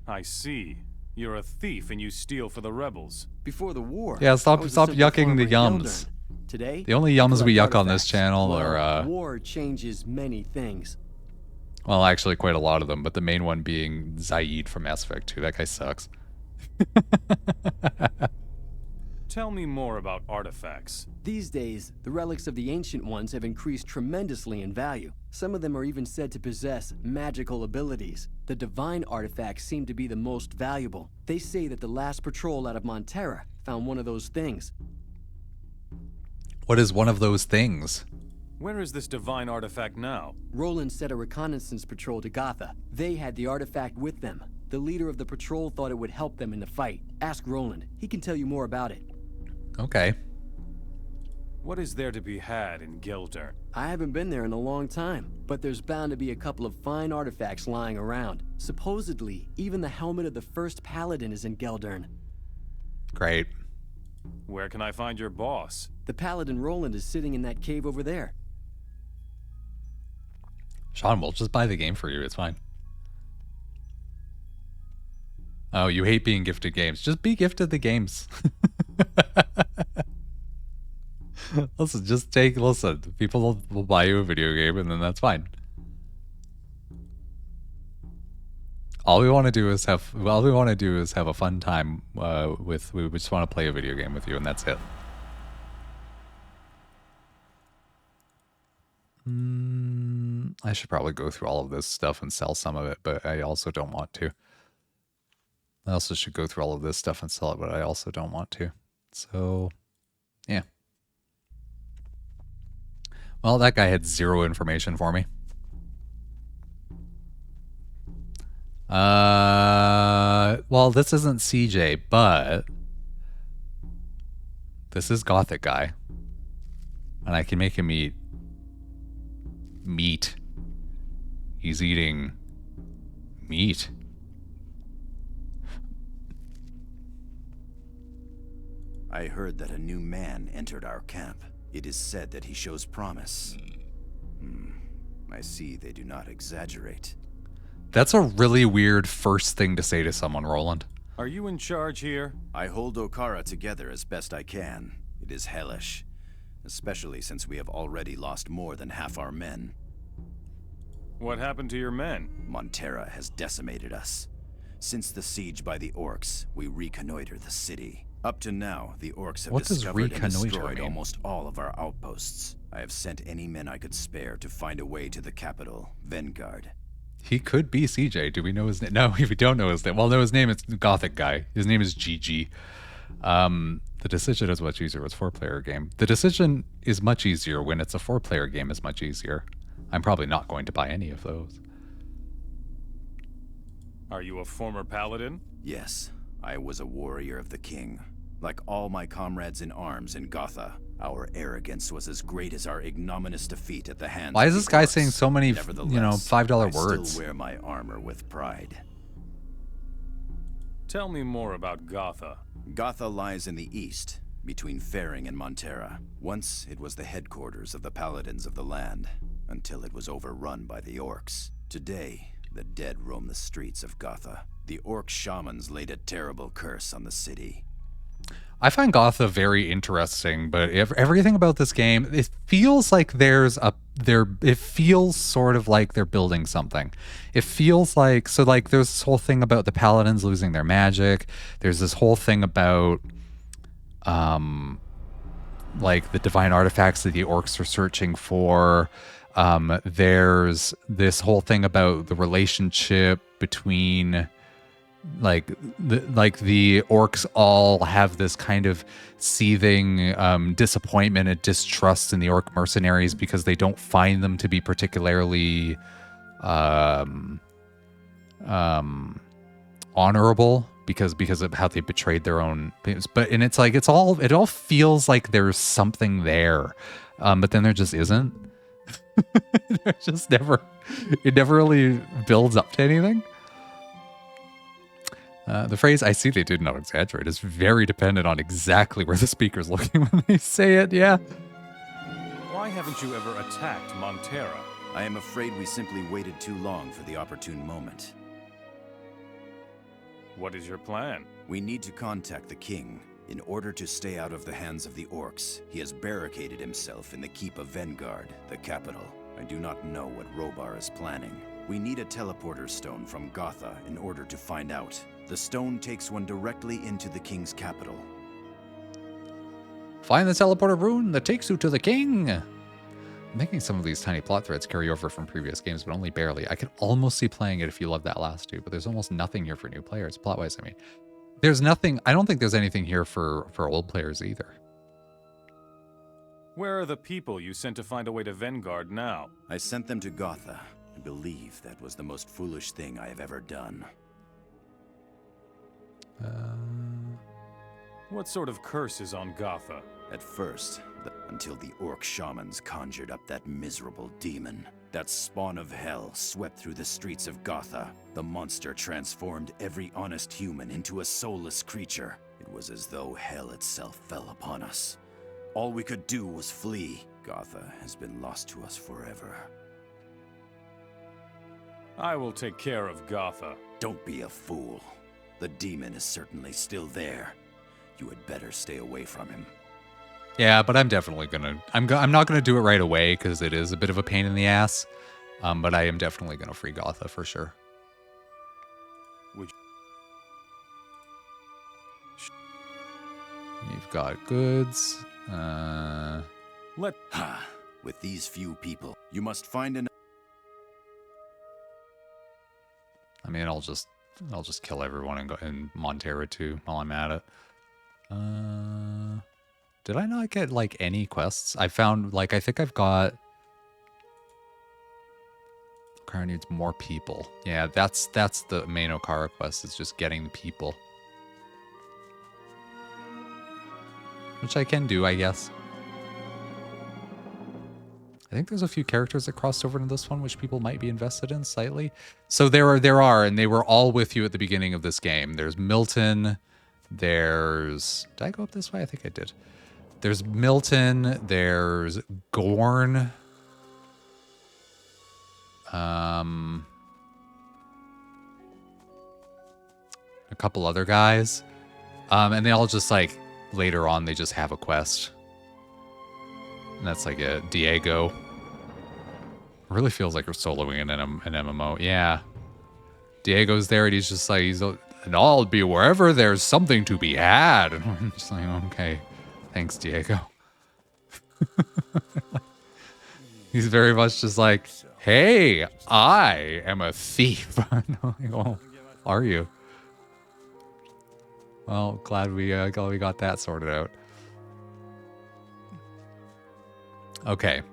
I see. You're a thief and you steal for the rebels. Before the war. Yeah, stop I was a stop simple yucking the farmer in yums. Geldern. Today, The only I yums we collect yuck on this artifacts. channel Well, are war changes many things. well, actually quite a lot of them, but the main one being Zaid from Mass Effect 2. That guy sucks. Tell me more about artifacts. These days, the relics of the Ancient Ones have increased tremendously in value. Some of them are even said to possess magical abilities. The divine artifacts seem to be the most valuable. They say that the last patrol out of Montera found one of those things. What is one of those things? Where is this divine artifact now? Roland sent a reconnaissance patrol to Gotha. They had the artifact with them. The leader of the patrol thought it would help them in the fight. Ask Roland. He can tell you more about it. Okay. What is there to be had in Geldern? I haven't been there in a long time, but there's bound to be a couple of fine artifacts lying around. Supposedly, even the helmet of the first paladin is in Geldern. Great. Where can I find your boss? The paladin Roland is sitting in that cave over there. Sean, we'll just buy the game for you. It's fine. Oh, you hate being gifted games. Just be gifted the games. Listen. People will buy you a video game and then that's fine. All we want to do is have a fun time we just want to play a video game with you, and that's it. I should probably go through all of this stuff and sell some of it, but I also don't want to. I also should go through all of this stuff and sell it, but I also don't want to. So, yeah. Well, that guy had 0 information for me. Well, this isn't CJ, but this is Gothic guy. And I can make him eat meat. He's eating meat. I heard that a new man entered our camp. It is said that he shows promise. I see they do not exaggerate. That's a really weird first thing to say to someone, Roland. Are you in charge here? I hold Okara together as best I can. It is hellish, especially since we have already lost more than half our men. What happened to your men? Montera has decimated us. Since the siege by the orcs, we reconnoiter the city. Up to now, the orcs have discovered and destroyed almost all of our outposts. I have sent any men I could spare to find a way to the capital, Vanguard. He could be CJ. Do we know his name? No, we don't know his name. Well, no, his name is Gothic guy. His name is GG. The decision is much easier. It's a 4-player game. The decision is much easier when it's a 4-player game. Is much easier. I'm probably not going to buy any of those. Are you a former paladin? Yes, I was a warrior of the king. Like all my comrades in arms in Gotha, our arrogance was as great as our ignominious defeat at the hands of the orcs. Why is this guy saying so many, $5 words? I still wear my armor with pride. Tell me more about Gotha. Gotha lies in the east, between Faring and Montera. Once, it was the headquarters of the paladins of the land, until it was overrun by the orcs. Today, the dead roam the streets of Gotha. The orc shamans laid a terrible curse on the city. I find Gotha very interesting, but everything about this game, it feels like it feels sort of like they're building something. It feels like, there's this whole thing about the paladins losing their magic. There's this whole thing about, like the divine artifacts that the orcs are searching for. There's this whole thing about the relationship between the orcs all have this kind of seething disappointment and distrust in the orc mercenaries because they don't find them to be particularly honorable because of how they betrayed their own. And it's like it all feels like there's something there, but then there just isn't. It never really builds up to anything. The phrase, I see they did not exaggerate, is very dependent on exactly where the speaker's looking when they say it, yeah. Why haven't you ever attacked Montera? I am afraid we simply waited too long for the opportune moment. What is your plan? We need to contact the king. In order to stay out of the hands of the orcs, he has barricaded himself in the keep of Vanguard, the capital. I do not know what Robar is planning. We need a teleporter stone from Gotha in order to find out. The stone takes one directly into the king's capital. Find the teleporter rune that takes you to the king. I'm thinking some of these tiny plot threads carry over from previous games, but only barely. I could almost see playing it if you loved that last two, but there's almost nothing here for new players, plot-wise, I mean. There's nothing, I don't think there's anything here for old players either. Where are the people you sent to find a way to Vanguard now? I sent them to Gotha. I believe that was the most foolish thing I have ever done. What sort of curse is on Gotha? At first, until the orc shamans conjured up that miserable demon. That spawn of hell swept through the streets of Gotha. The monster transformed every honest human into a soulless creature. It was as though hell itself fell upon us. All we could do was flee. Gotha has been lost to us forever. I will take care of Gotha. Don't be a fool. The demon is certainly still there. You had better stay away from him. Yeah, but I'm definitely gonna. I'm not gonna do it right away because it is a bit of a pain in the ass. But I am definitely gonna free Gotha for sure. You've got goods. With these few people, you must find an. I mean, I'll just kill everyone and go in Montera too while I'm at it. Did I not get like any quests? I found like I think I've got. Okara needs more people. Yeah, that's the main Okara quest. It's just getting the people, which I can do, I guess. I think there's a few characters that crossed over into this one, which people might be invested in slightly. So there are, and they were all with you at the beginning of this game. There's Milton. Did I go up this way? I think I did. There's Milton. There's Gorn. A couple other guys. And they all just like later on they just have a quest. And that's like a Diego. It really feels like we're soloing in an MMO. Yeah. Diego's there and he's just like, and I'll be wherever there's something to be had. And I'm just like, okay. Thanks, Diego. He's very much just like, hey, I am a thief. Like, well, are you? Well, glad we got that sorted out. Okay.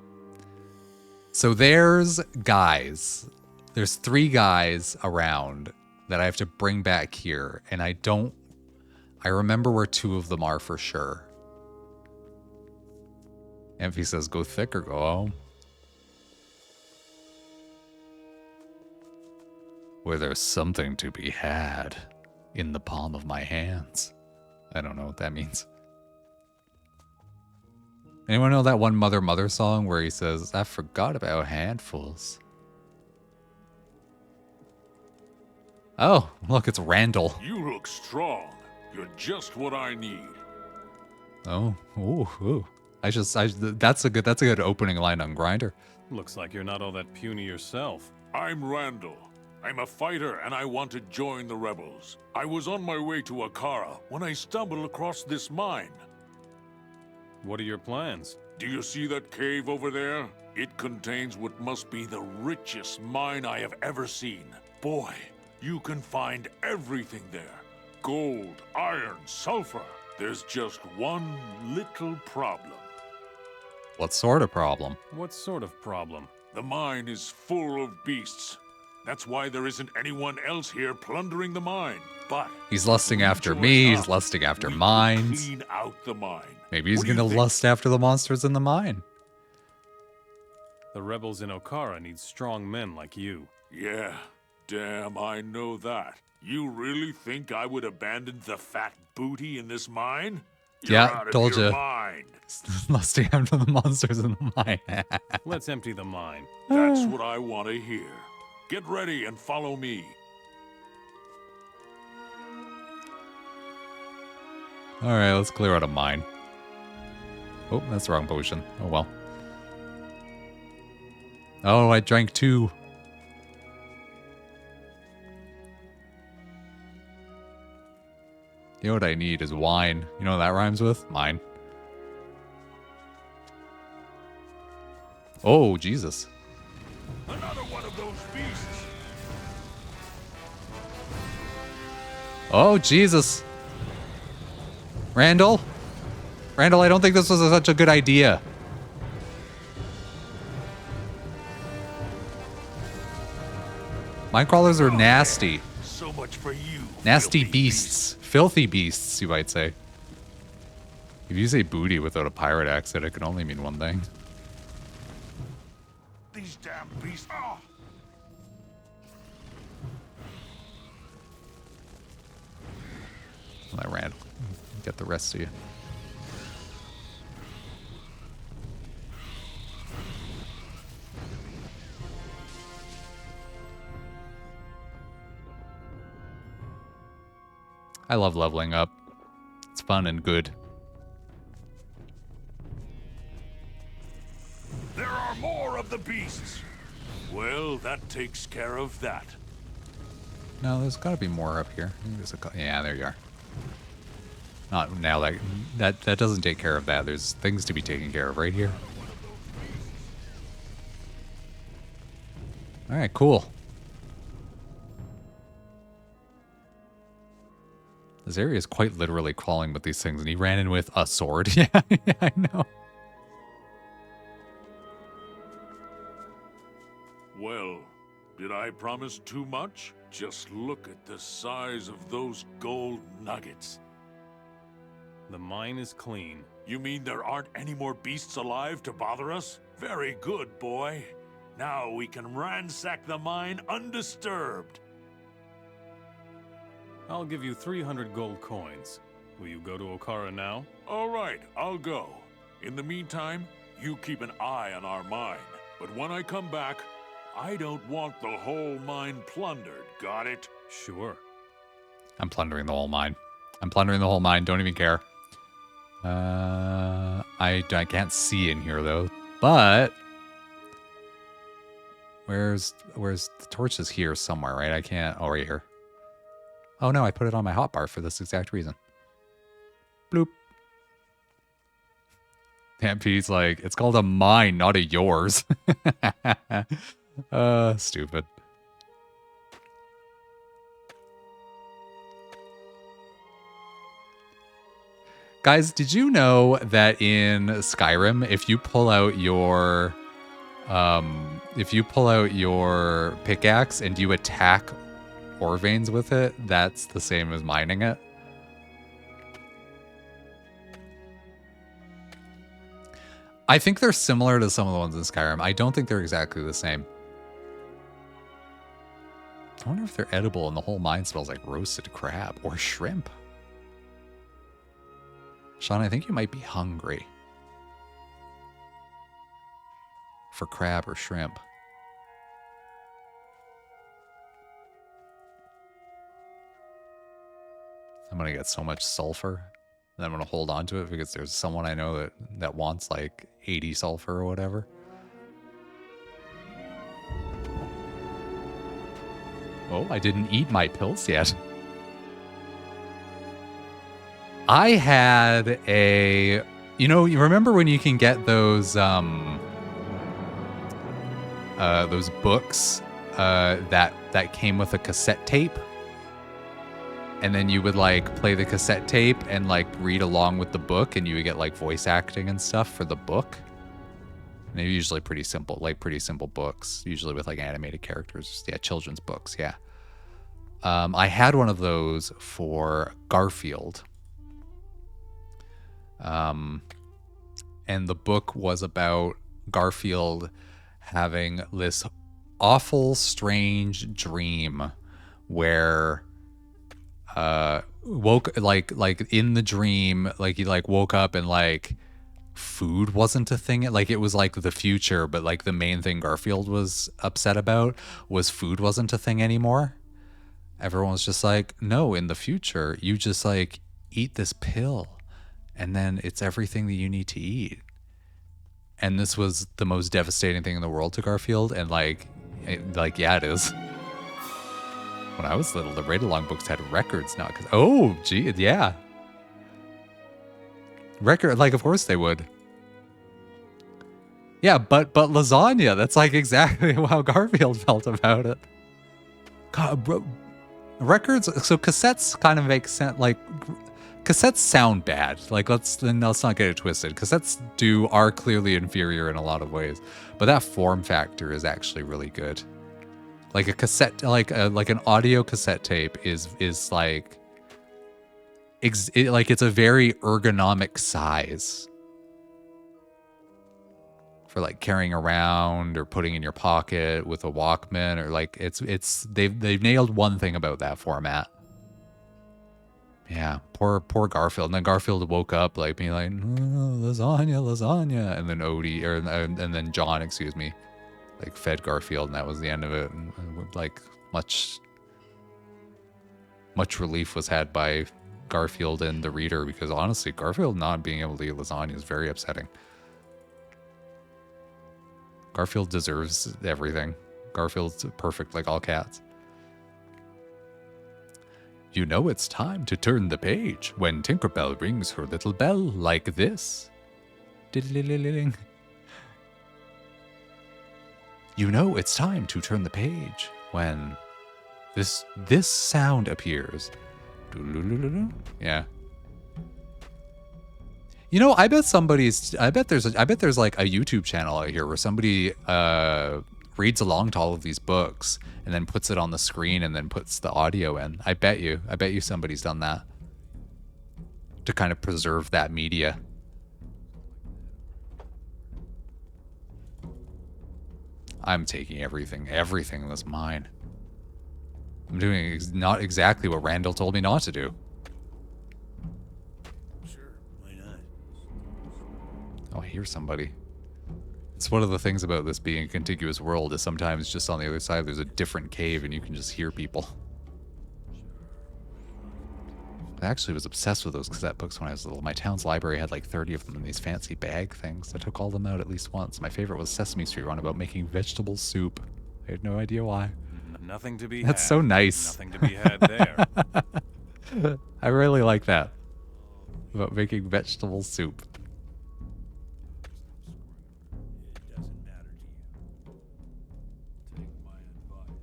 So there's guys. There's 3 guys around that I have to bring back here. And I remember where 2 of them are for sure. Emphy says, go thick or go home. Where there's something to be had in the palm of my hands. I don't know what that means. Anyone know that one Mother Mother song where he says, I forgot about handfuls? Oh, look, it's Randall. You look strong. You're just what I need. Oh, ooh. That's a good opening line on Grindr. Looks like you're not all that puny yourself. I'm Randall. I'm a fighter and I want to join the rebels. I was on my way to Akara when I stumbled across this mine. What are your plans? Do you see that cave over there? It contains what must be the richest mine I have ever seen. Boy, you can find everything there. Gold, iron, sulfur. There's just one little problem. What sort of problem? What sort of problem? The mine is full of beasts. That's why there isn't anyone else here plundering the mine. But he's lusting after me, he's lusting after mines. Clean out the mine. Maybe he's gonna lust after the monsters in the mine. The rebels in Okara need strong men like you. Yeah, damn, I know that. You really think I would abandon the fat booty in this mine? You're out of told your you. mind. Lusting after the monsters in the mine. Let's empty the mine. That's what I want to hear. Get ready and follow me. Alright, let's clear out a mine. Oh, that's the wrong potion. Oh well. Oh, I drank 2. You know what I need is wine. You know what that rhymes with? Mine. Oh, Jesus. Another one of those beasts. Oh, Jesus. Randall? Randall, I don't think this was such a good idea. Minecrawlers are nasty. So much for you. Nasty beasts. Filthy beasts, you might say. If you say booty without a pirate accent, it can only mean one thing. These damn beasts. Oh. Let Randall get the rest of you. I love leveling up. It's fun and good. There are more of the beasts. Well, that takes care of that. No, there's got to be more up here. Yeah, there you are. Not now. That doesn't take care of that. There's things to be taken care of right here. All right, cool. This area is quite literally crawling with these things, and he ran in with a sword. Yeah, I know. Well, did I promise too much? Just look at the size of those gold nuggets. The mine is clean. You mean there aren't any more beasts alive to bother us? Very good, boy. Now we can ransack the mine undisturbed. I'll give you 300 gold coins. Will you go to Okara now? All right, I'll go. In the meantime, you keep an eye on our mine. But when I come back, I don't want the whole mine plundered, got it? Sure. I'm plundering the whole mine. I'm plundering the whole mine, don't even care. I can't see in here though, but where's the torch is here somewhere, right? I can't, oh, right here. Oh no, I put it on my hotbar for this exact reason. Bloop. Pete's like, it's called a mine, not a yours. Stupid. Guys, did you know that in Skyrim, if you pull out your pickaxe and you attack ore veins with it, that's the same as mining it? I think they're similar to some of the ones in Skyrim. I don't think they're exactly the same. I wonder if they're edible and the whole mine smells like roasted crab or shrimp. Sean, I think you might be hungry for crab or shrimp. I'm going to get so much sulfur that I'm going to hold on to it because there's someone I know that wants like 80 sulfur or whatever. Oh, I didn't eat my pills yet. I had a, you remember when you can get those books that came with a cassette tape, and then you would like play the cassette tape and like read along with the book, and you would get like voice acting and stuff for the book. And they're usually pretty simple books, usually with like animated characters. Yeah, children's books. Yeah. I had one of those for Garfield. And the book was about Garfield having this awful, strange dream where woke like in the dream, like he like woke up and like food wasn't a thing. Like it was like the future, but like the main thing Garfield was upset about was food wasn't a thing anymore. Everyone was just like, no, in the future, you just like eat this pill and then it's everything that you need to eat. And this was the most devastating thing in the world to Garfield. And yeah, it is. When I was little, the read-along books had records now. Oh, gee, yeah. Record, like, of course they would. Yeah, but lasagna, that's like exactly how Garfield felt about it. God, bro, records, so cassettes kind of make sense, like, cassettes sound bad. Like, let's not get it twisted. Cassettes are clearly inferior in a lot of ways, but that form factor is actually really good. Like a cassette, like an audio cassette tape is like, it's a very ergonomic size for like carrying around or putting in your pocket with a Walkman, or like they've nailed one thing about that format. Yeah, poor Garfield. And then Garfield woke up like being like, lasagna, and then and then John, excuse me, like fed Garfield, and that was the end of it. And like much much relief was had by Garfield and the reader, because honestly, Garfield not being able to eat lasagna is very upsetting. Garfield deserves everything. Garfield's perfect like all cats. You know it's time to turn the page when Tinkerbell rings her little bell like this. Diddle-diddle-diddle-ding. You know it's time to turn the page when this sound appears. Yeah. You know, I bet there's like a YouTube channel out here where somebody reads along to all of these books and then puts it on the screen and then puts the audio in. I bet you somebody's done that to kind of preserve that media. I'm taking everything. Everything was mine. I'm doing not exactly what Randall told me not to do. Sure, why not? Oh, I hear somebody. It's one of the things about this being a contiguous world is sometimes just on the other side there's a different cave and you can just hear people. I actually was obsessed with those cassette books when I was little. My town's library had like 30 of them in these fancy bag things. I took all of them out at least once. My favorite was Sesame Street Run about making vegetable soup. I had no idea why. Nothing to be That's had. so nice. Nothing to be had there. I really like that. About making vegetable soup. It doesn't matter to you. Take my advice.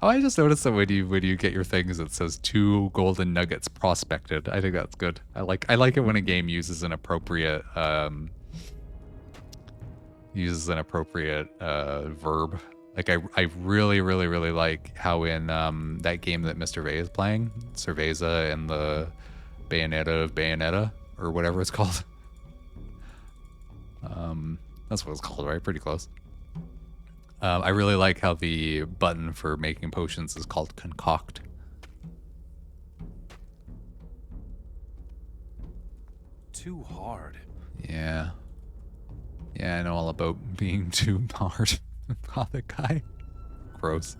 Oh, I just noticed that when you get your things, it says 2 golden nuggets prospected. I think that's good. I like it when a game uses an appropriate verb. Like I really like how in that game that Mr. Vey is playing, Cerveza and the Bayonetta of Bayonetta, or whatever it's called. That's what it's called, right? Pretty close. I really like how the button for making potions is called concoct. Too hard. Yeah. Yeah, I know all about being too hard. Gothic guy. Gross.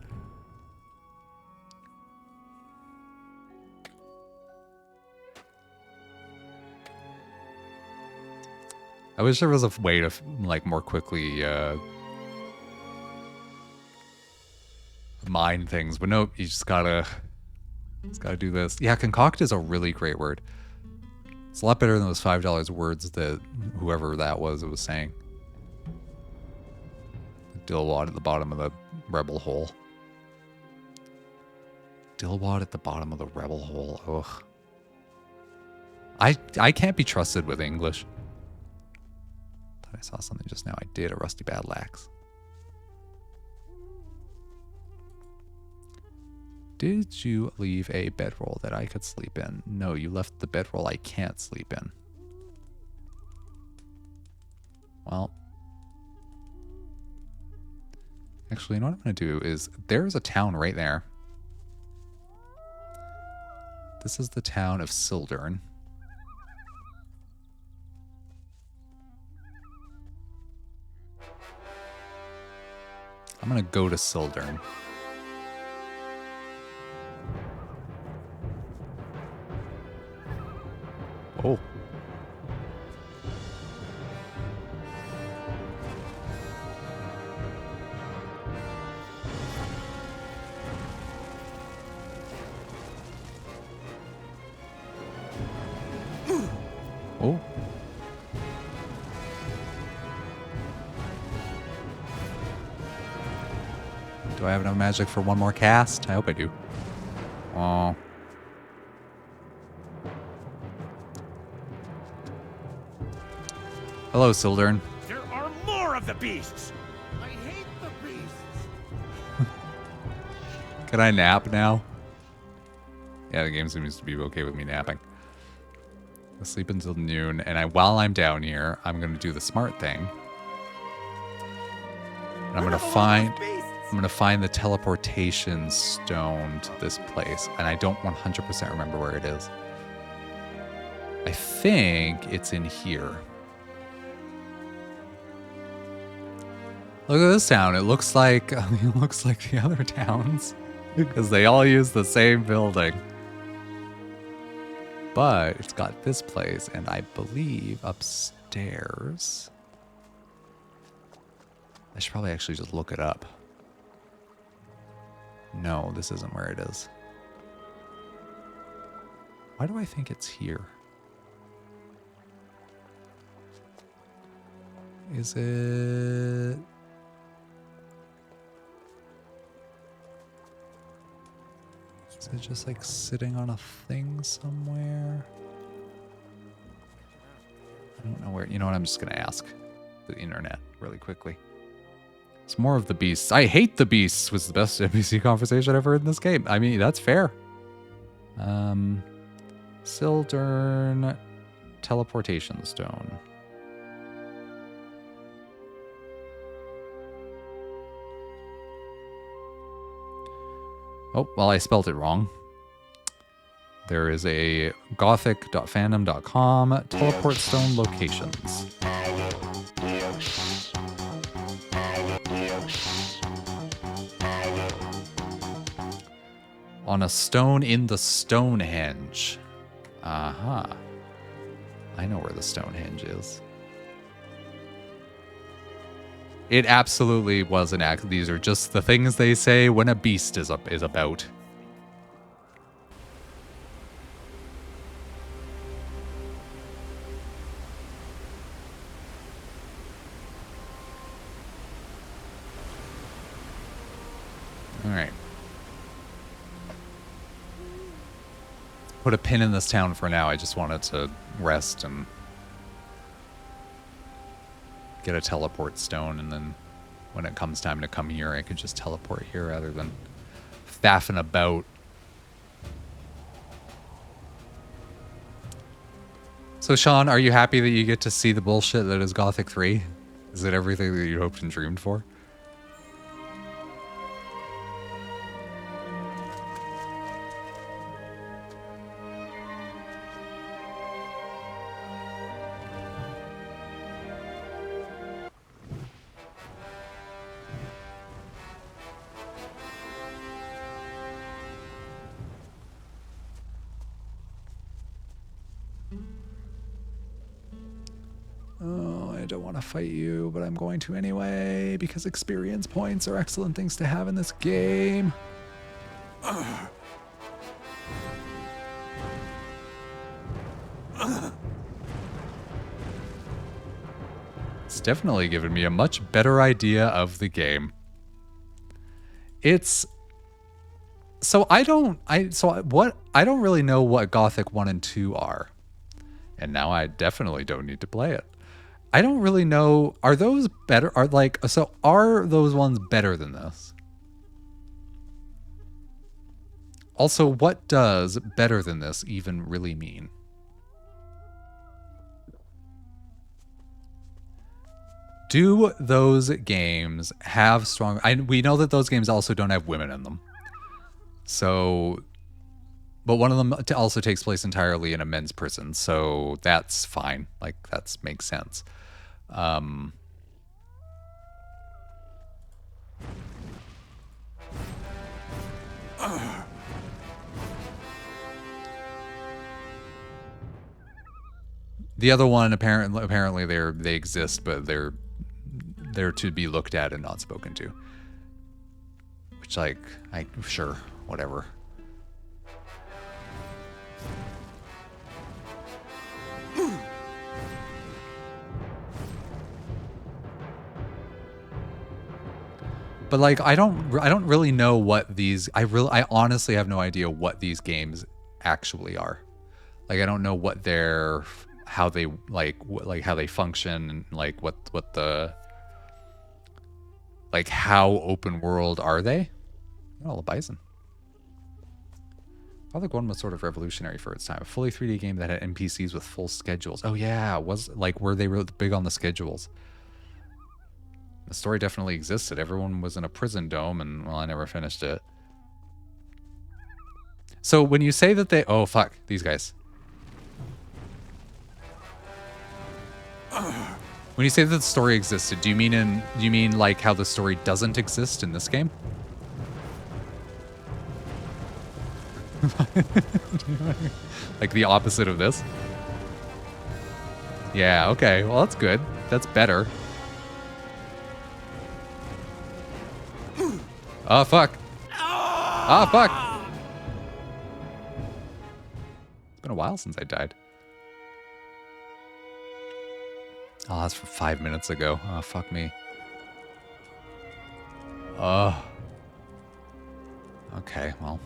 I wish there was a way to like more quickly mine things, but nope, you just gotta do this. Yeah, concoct is a really great word. It's a lot better than those $5 words that whoever that was saying. Dillwad at the bottom of the rebel hole. Dillwad at the bottom of the rebel hole. Ugh. I can't be trusted with English. Thought I saw something just now. I did. A rusty battle axe. Did you leave a bedroll that I could sleep in? No, you left the bedroll I can't sleep in. Well. Actually, you know what I'm going to do is, there's a town right there. This is the town of Sildurn. I'm going to go to Sildurn. Oh. Oh. Do I have enough magic for one more cast? I hope I do. Oh. Hello, Sildurn. There are more of the beasts! I hate the beasts! Can I nap now? Yeah, the game seems to be okay with me napping. I'll sleep until noon, and while I'm down here, I'm going to do the smart thing. And I'm going to find the teleportation stone to this place, and I don't 100% remember where it is. I think it's in here. Look at this town. It looks like the other towns. Because they all use the same building. But it's got this place, and I believe upstairs. I should probably actually just look it up. No, this isn't where it is. Why do I think it's here? Is it... Is it just like sitting on a thing somewhere? I don't know where. You know what? I'm just going to ask the internet really quickly. It's more of the beasts. I hate the beasts was the best NPC conversation I've heard in this game. I mean, that's fair. Sildurn teleportation stone. Oh, well, I spelled it wrong. There is a gothic.fandom.com teleport stone locations. On a stone in the Stonehenge. Aha. I know where the Stonehenge is. It absolutely was an act. These are just the things they say when a beast is about. All right. Put a pin in this town for now. I just wanted to rest and get a teleport stone, and then when it comes time to come here, I could just teleport here rather than faffing about. So, Sean, are you happy that you get to see the bullshit that is Gothic 3? Is it everything that you hoped and dreamed for? I don't want to fight you, but I'm going to anyway, because experience points are excellent things to have in this game. It's definitely given me a much better idea of the game. It's... So I don't really know what Gothic 1 and 2 are. And now I definitely don't need to play it. I don't really know. Are those better? Are those ones better than this? Also, what does better than this even really mean? Do those games have strong... we know that those games also don't have women in them. So... But one of them also takes place entirely in a men's prison, so that's fine. Like, that makes sense. The other one, apparently they exist, but they're to be looked at and not spoken to. Which, like, sure, whatever. But like, I don't really know what these. I honestly have no idea what these games actually are. Like, I don't know what they're, how they how they function, and like what the, like, how open world are they? Oh, the bison. Gothic 1 was sort of revolutionary for its time. A fully 3D game that had NPCs with full schedules. Oh yeah, were they really big on the schedules? The story definitely existed. Everyone was in a prison dome, and, well, I never finished it. So when you say that they... Oh, fuck. These guys. When you say that the story existed, do you mean like how the story doesn't exist in this game? Like the opposite of this. Yeah, okay. Well, that's good. That's better. Oh, fuck. Oh, fuck. It's been a while since I died. Oh, that's from 5 minutes ago. Oh, fuck me. Oh. Okay, well.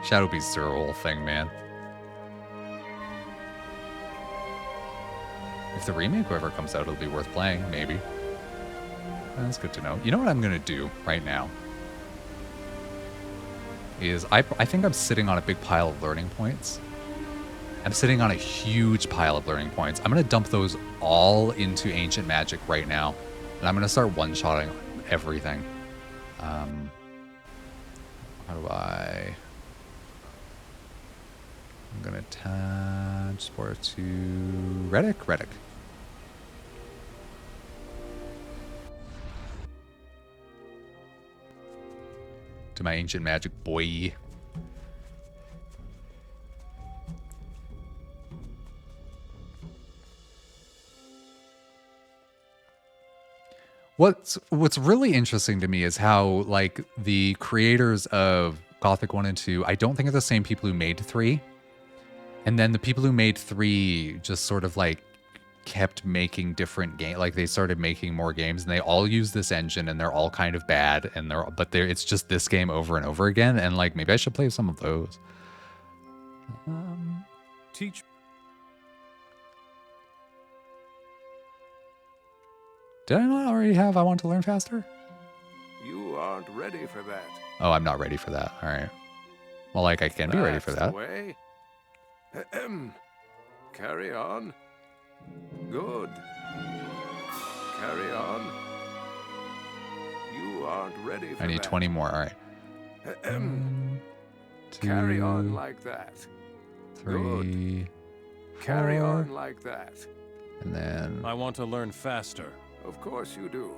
Shadow Beasts are a whole thing, man. If the remake ever comes out, it'll be worth playing, maybe. That's good to know. You know what I'm going to do right now? Is I think I'm sitting on a big pile of learning points. I'm sitting on a huge pile of learning points. I'm going to dump those all into Ancient Magic right now. And I'm going to start one-shotting everything. How do I... I'm going to transport to Reddick. To my Ancient Magic boy. What's really interesting to me is how, like, the creators of Gothic 1 and 2, I don't think are the same people who made 3. And then the people who made 3 just sort of, like, kept making different games. Like, they started making more games, and they all use this engine, and they're all kind of bad, and it's just this game over and over again, and, like, maybe I should play some of those. Teach. Did I not already have I Want to Learn Faster? You aren't ready for that. Oh, I'm not ready for that. All right. Well, like, I can be ready for that. Way. Carry on. Good. Carry on. You aren't ready for I need that. 20 more. All right. Carry on like that. 3, Good. Carry on like that. And then... I want to learn faster. Of course you do.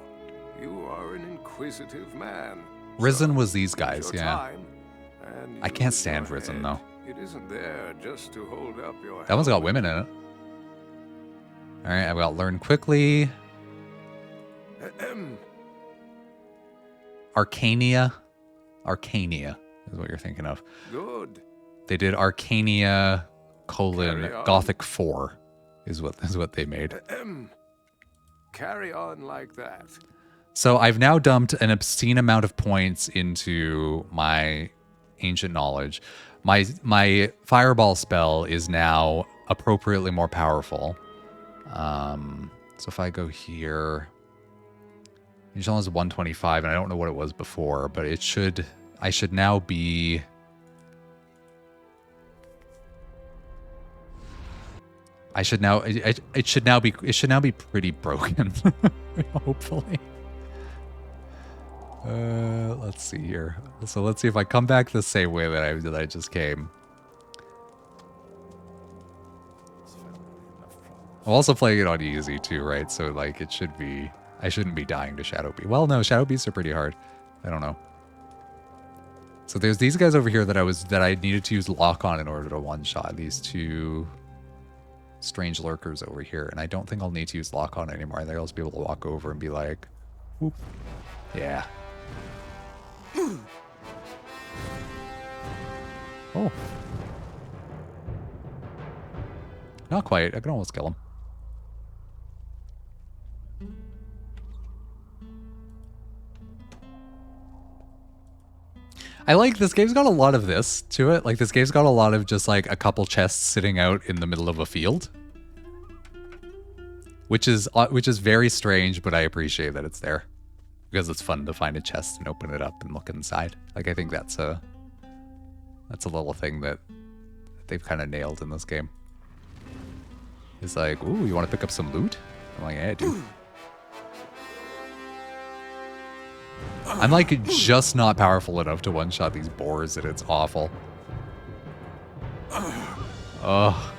You are an inquisitive man. Risen was these guys, your yeah. time, and I can't use stand your Risen, head. though. It isn't there just to hold up your That one's got women in it. All right, I've got Learn Quickly. Arcania. Arcania is what you're thinking of. Good. They did Arcania : Gothic 4 is what they made. Carry on like that. So I've now dumped an obscene amount of points into my ancient knowledge. My fireball spell is now appropriately more powerful. So if I go here, ancient knowledge is 125, and I don't know what it was before, but I should now be. It should now be pretty broken. Hopefully. Let's see here. So let's see if I come back the same way that I just came. I'm also playing it on easy too, right? So like I shouldn't be dying to Shadow Beast. Well, no, Shadow Beasts are pretty hard. I don't know. So there's these guys over here that I needed to use lock on in order to one shot. These two strange lurkers over here, and I don't think I'll need to use lock on anymore. I think I'll just be able to walk over and be like, whoop. Yeah. Oh. Not quite. I can almost kill him. I like this game's got a lot of this to it. Like this game's got a lot of just like a couple chests sitting out in the middle of a field. Which is very strange, but I appreciate that it's there. Because it's fun to find a chest and open it up and look inside. Like I think that's a little thing that they've kind of nailed in this game. It's like, ooh, you want to pick up some loot? I'm like, yeah, dude. I'm like just not powerful enough to one-shot these boars and it's awful. Ugh.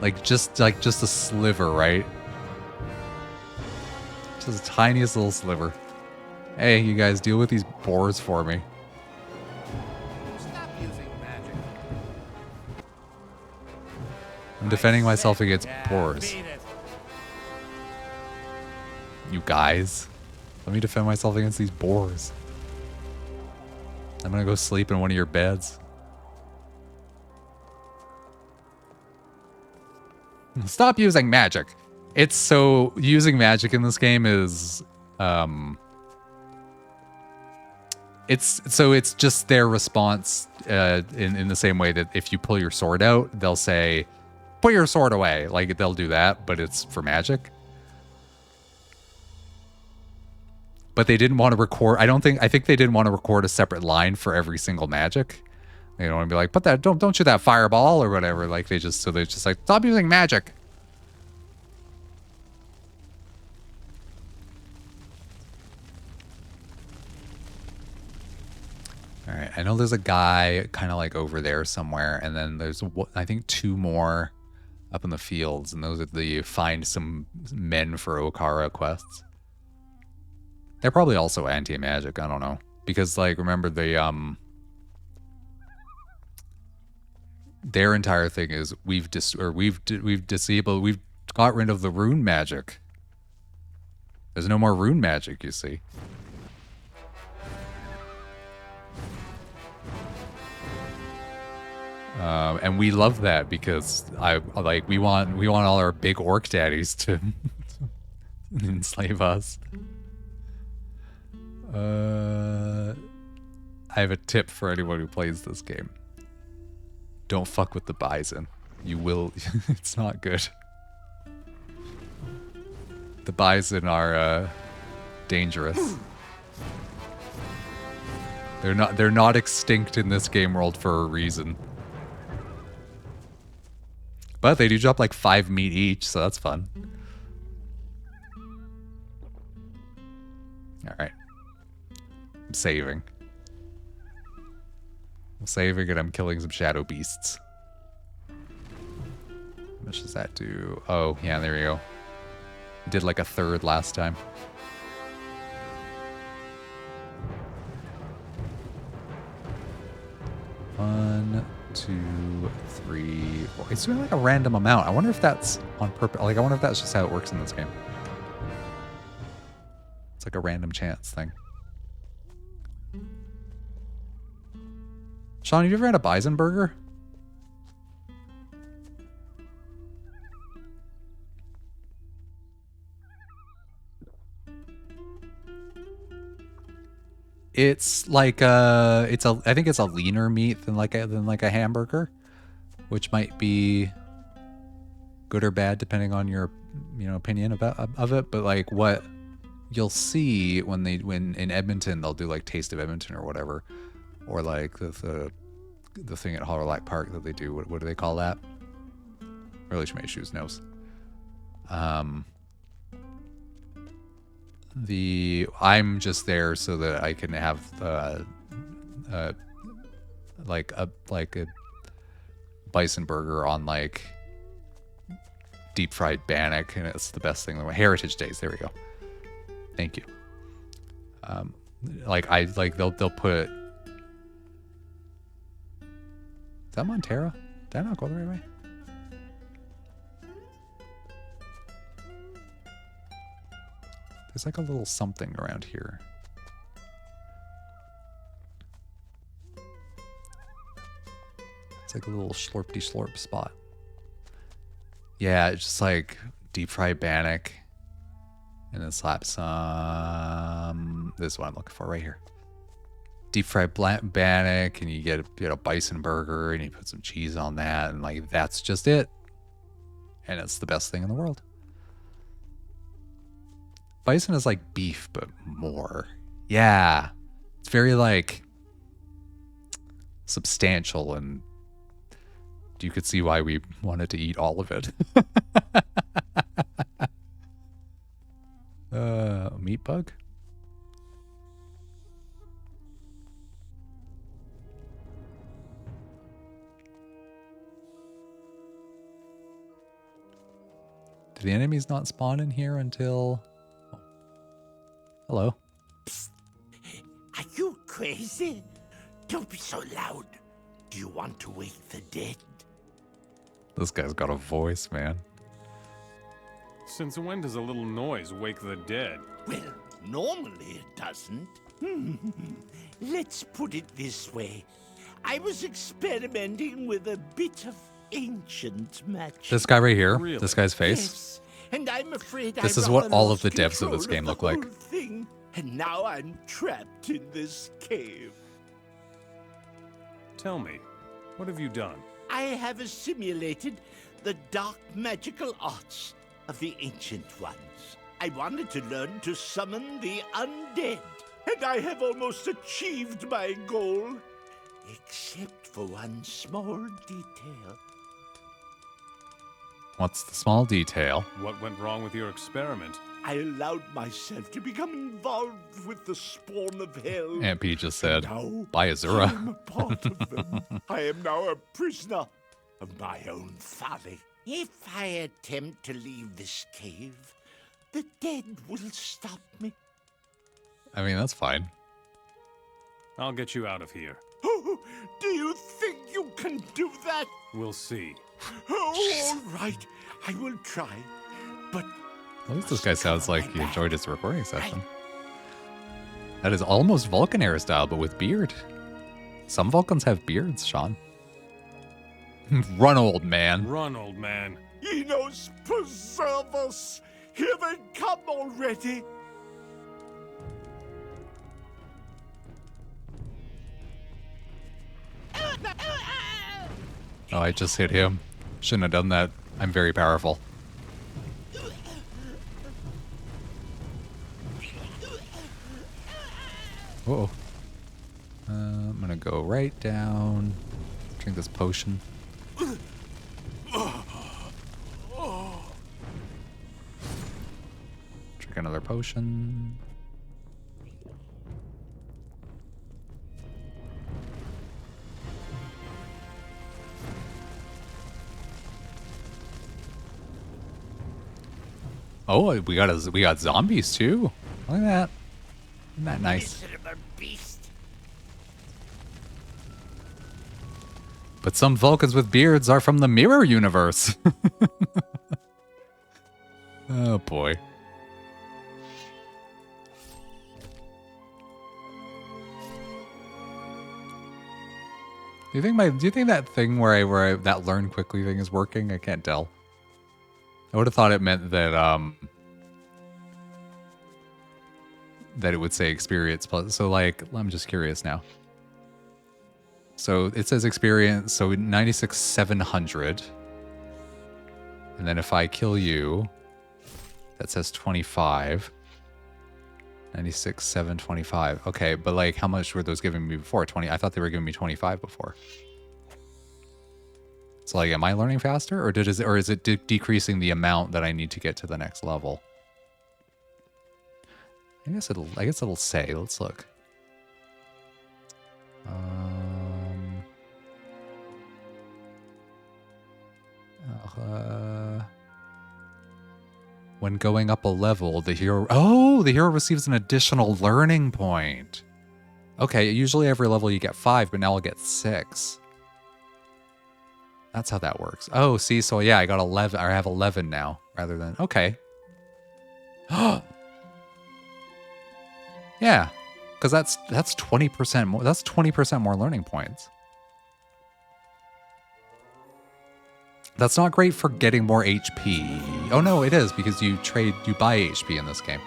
Like just a sliver, right? Just the tiniest little sliver. Hey, you guys, deal with these boars for me. Stop using magic. I'm defending myself against boars. You guys. Let me defend myself against these boars. I'm gonna go sleep in one of your beds. Stop using magic. It's so... Using magic in this game is... It's just their response in the same way that if you pull your sword out, they'll say, put your sword away. Like, they'll do that, but it's for magic. But they didn't want to record... I think they didn't want to record a separate line for every single magic. They don't want to be like, put that... Don't shoot that fireball or whatever. Like, they're just like, stop using magic. All right, I know there's a guy kind of like over there somewhere, and then there's, I think, 2 more up in the fields, and those are the find some men for Okara quests. They're probably also anti-magic, I don't know. Because, like, remember, the, their entire thing is we've got rid of the rune magic. There's no more rune magic, you see. And we love that because we want all our big orc daddies to enslave us. I have a tip for anyone who plays this game. Don't fuck with the bison. You will. It's not good. The bison are dangerous. They're not extinct in this game world for a reason. But they do drop like 5 meat each, so that's fun. Alright. I'm saving. I'm saving and I'm killing some shadow beasts. How much does that do? Oh, yeah, there we go. Did like a third last time. One, 2, 3, 4. It's doing like a random amount. I wonder if that's on purpose. Like, I wonder if that's just how it works in this game. It's like a random chance thing. Sean, have you ever had a bison burger? It's like I think it's a leaner meat than like a hamburger, which might be good or bad depending on your opinion of it. But like what you'll see when in Edmonton they'll do like Taste of Edmonton or whatever, or like the thing at Hollerlac Park that they do. What do they call that? Really should make shoes knows. I'm just there so that I can have like a bison burger on like deep fried bannock, and it's the best thing. Heritage Days, there we go. Thank you. They'll put. Is that Montera? Did I not go the right way? There's like a little something around here. It's like a little slurpty slurp spot. Yeah, it's just like deep fried bannock. And then slap some... This is what I'm looking for right here. Deep fried bannock, and you get a bison burger, and you put some cheese on that, and like that's just it. And it's the best thing in the world. Bison is like beef, but more. Yeah. It's very like substantial, and you could see why we wanted to eat all of it. Meat bug? Do the enemies not spawn in here until... Hello. Are you crazy? Don't be so loud. Do you want to wake the dead? This guy's got a voice, man. Since when does a little noise wake the dead? Well, normally it doesn't. Let's put it this way. I was experimenting with a bit of ancient magic. This guy right here, Really? this guy's face. Yes, and I'm afraid This I is what rather all of the lost devs of this control game the look like. whole thing, and now I'm trapped in this cave. Tell me, what have you done? I have assimilated the dark magical arts of the Ancient Ones. I wanted to learn to summon the undead, and I have almost achieved my goal. Except for one small detail. What's the small detail? What went wrong with your experiment? I allowed myself to become involved with the spawn of hell. Aunt P just said, Now buy Azura. I'm a part of them. I am now a prisoner of my own folly. If I attempt to leave this cave, the dead will stop me. I mean, that's fine. I'll get you out of here. Oh, do you think you can do that? We'll see. Oh, all right. I will try. But At least this guy sounds like he enjoyed his recording session. That is almost Vulcan era style, but with beard. Some Vulcans have beards, Sean. Run, old man. Run, old man. Enos, preserve us! Here they come already! Oh, I just hit him. Shouldn't have done that. I'm very powerful. Uh-oh. I'm gonna go right down. Drink this potion. Drink another potion. Oh, we got zombies too. Look at that. Isn't that nice? Miserable beast. But some Vulcans with beards are from the mirror universe. Oh boy. Do you think that thing where I that learn quickly thing is working? I can't tell. I would have thought it meant that that it would say experience plus. So like, I'm just curious now. So it says experience, so 96,700. And then if I kill you, that says 25. 96,725. Okay, but like how much were those giving me before? 20. I thought they were giving me 25 before. So like, am I learning faster, or is it decreasing the amount that I need to get to the next level? I guess it'll say. Let's look. When going up a level, the hero receives an additional learning point. Okay, usually every level you get 5, but now I'll get 6. That's how that works. Oh, see, so yeah, I got 11, or I have 11 now, rather than, okay. Yeah, because that's 20% more, that's 20% more learning points. That's not great for getting more HP. Oh no, it is, because you buy HP in this game.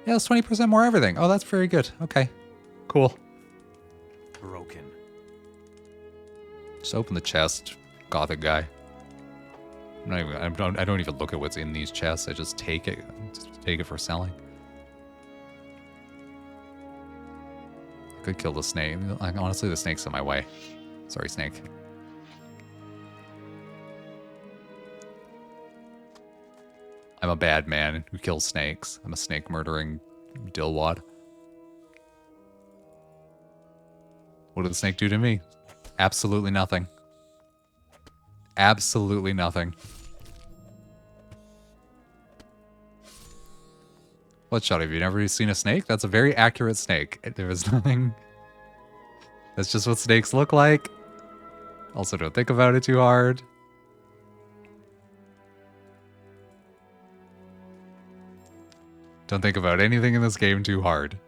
Yeah, it's 20% more everything. Oh, that's very good. Okay, cool. Broken. Just open the chest, Gothic guy. I don't even look at what's in these chests. I just take it. Just take it for selling. I could kill the snake. Like, honestly, the snake's in my way. Sorry, snake. I'm a bad man who kills snakes. I'm a snake murdering dillwad. What did the snake do to me? Absolutely nothing. Absolutely nothing. What shot? Have you never seen a snake? That's a very accurate snake. There is nothing. That's just what snakes look like. Also, don't think about it too hard. Don't think about anything in this game too hard.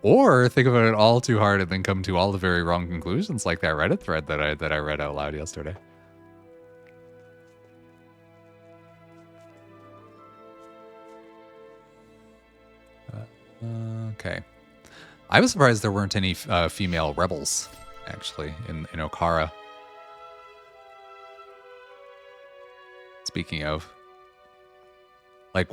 Or think about it all too hard and then come to all the very wrong conclusions, like that Reddit thread that I read out loud yesterday. Okay. I was surprised there weren't any female rebels, actually, in Okara. Speaking of, like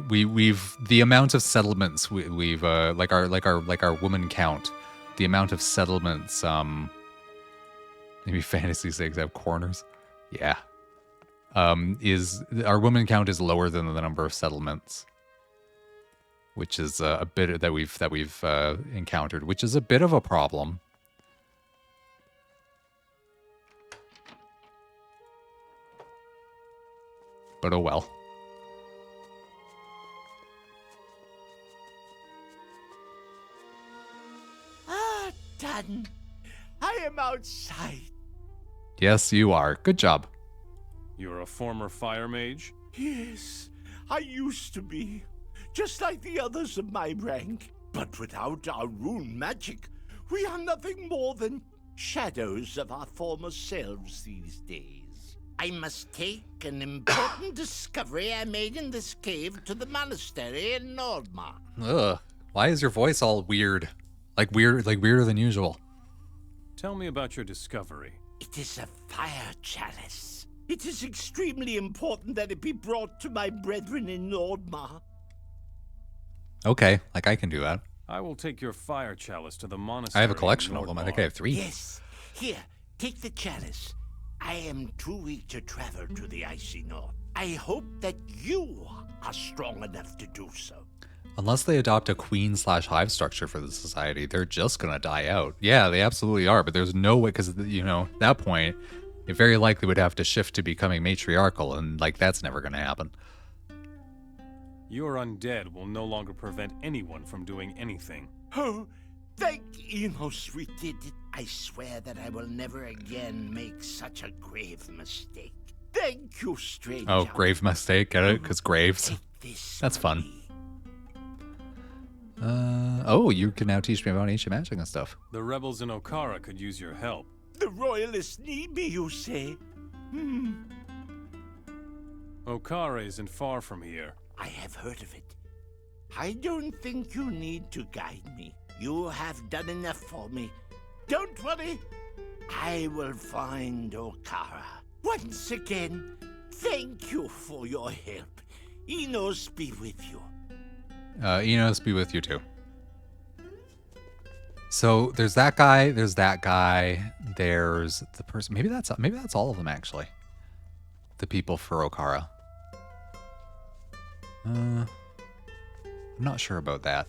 we've the amount of settlements we've like our woman count, the amount of settlements. Maybe fantasy sakes have corners. Yeah. Is our woman count is lower than the number of settlements, which is a bit that we've encountered, which is a bit of a problem. But oh well. Ah, done. I am outside. Yes, you are. Good job. You're a former fire mage? Yes, I used to be. Just like the others of my rank. But without our rune magic, we are nothing more than shadows of our former selves these days. I must take an important discovery I made in this cave to the monastery in Nordmar. Ugh. Why is your voice all weird? Like weirder than usual. Tell me about your discovery. It is a fire chalice. It is extremely important that it be brought to my brethren in Nordmar. Okay, like I can do that. I will take your fire chalice to the monastery. I have a collection of them. I think I have 3. Yes. Here, take the chalice. I am too weak to travel to the icy north. I hope that you are strong enough to do so. Unless they adopt a queen/hive structure for the society, they're just gonna die out. Yeah, they absolutely are, but there's no way, because, you know, at that point, it very likely would have to shift to becoming matriarchal, and, like, that's never gonna happen. Your undead will no longer prevent anyone from doing anything. Oh, thank Enos we did it. I swear that I will never again make such a grave mistake. Thank you, stranger. Oh, grave mistake, get it? Because graves. That's fun. Oh, you can now teach me about ancient magic and stuff. The rebels in Okara could use your help. The royalists need me, you say? Okara isn't far from here. I have heard of it. I don't think you need to guide me. You have done enough for me. Don't worry. I will find Okara. Once again, thank you for your help. Enos be with you. Enos be with you too. So there's that guy, there's the person. Maybe that's all of them actually. The people for Okara. I'm not sure about that.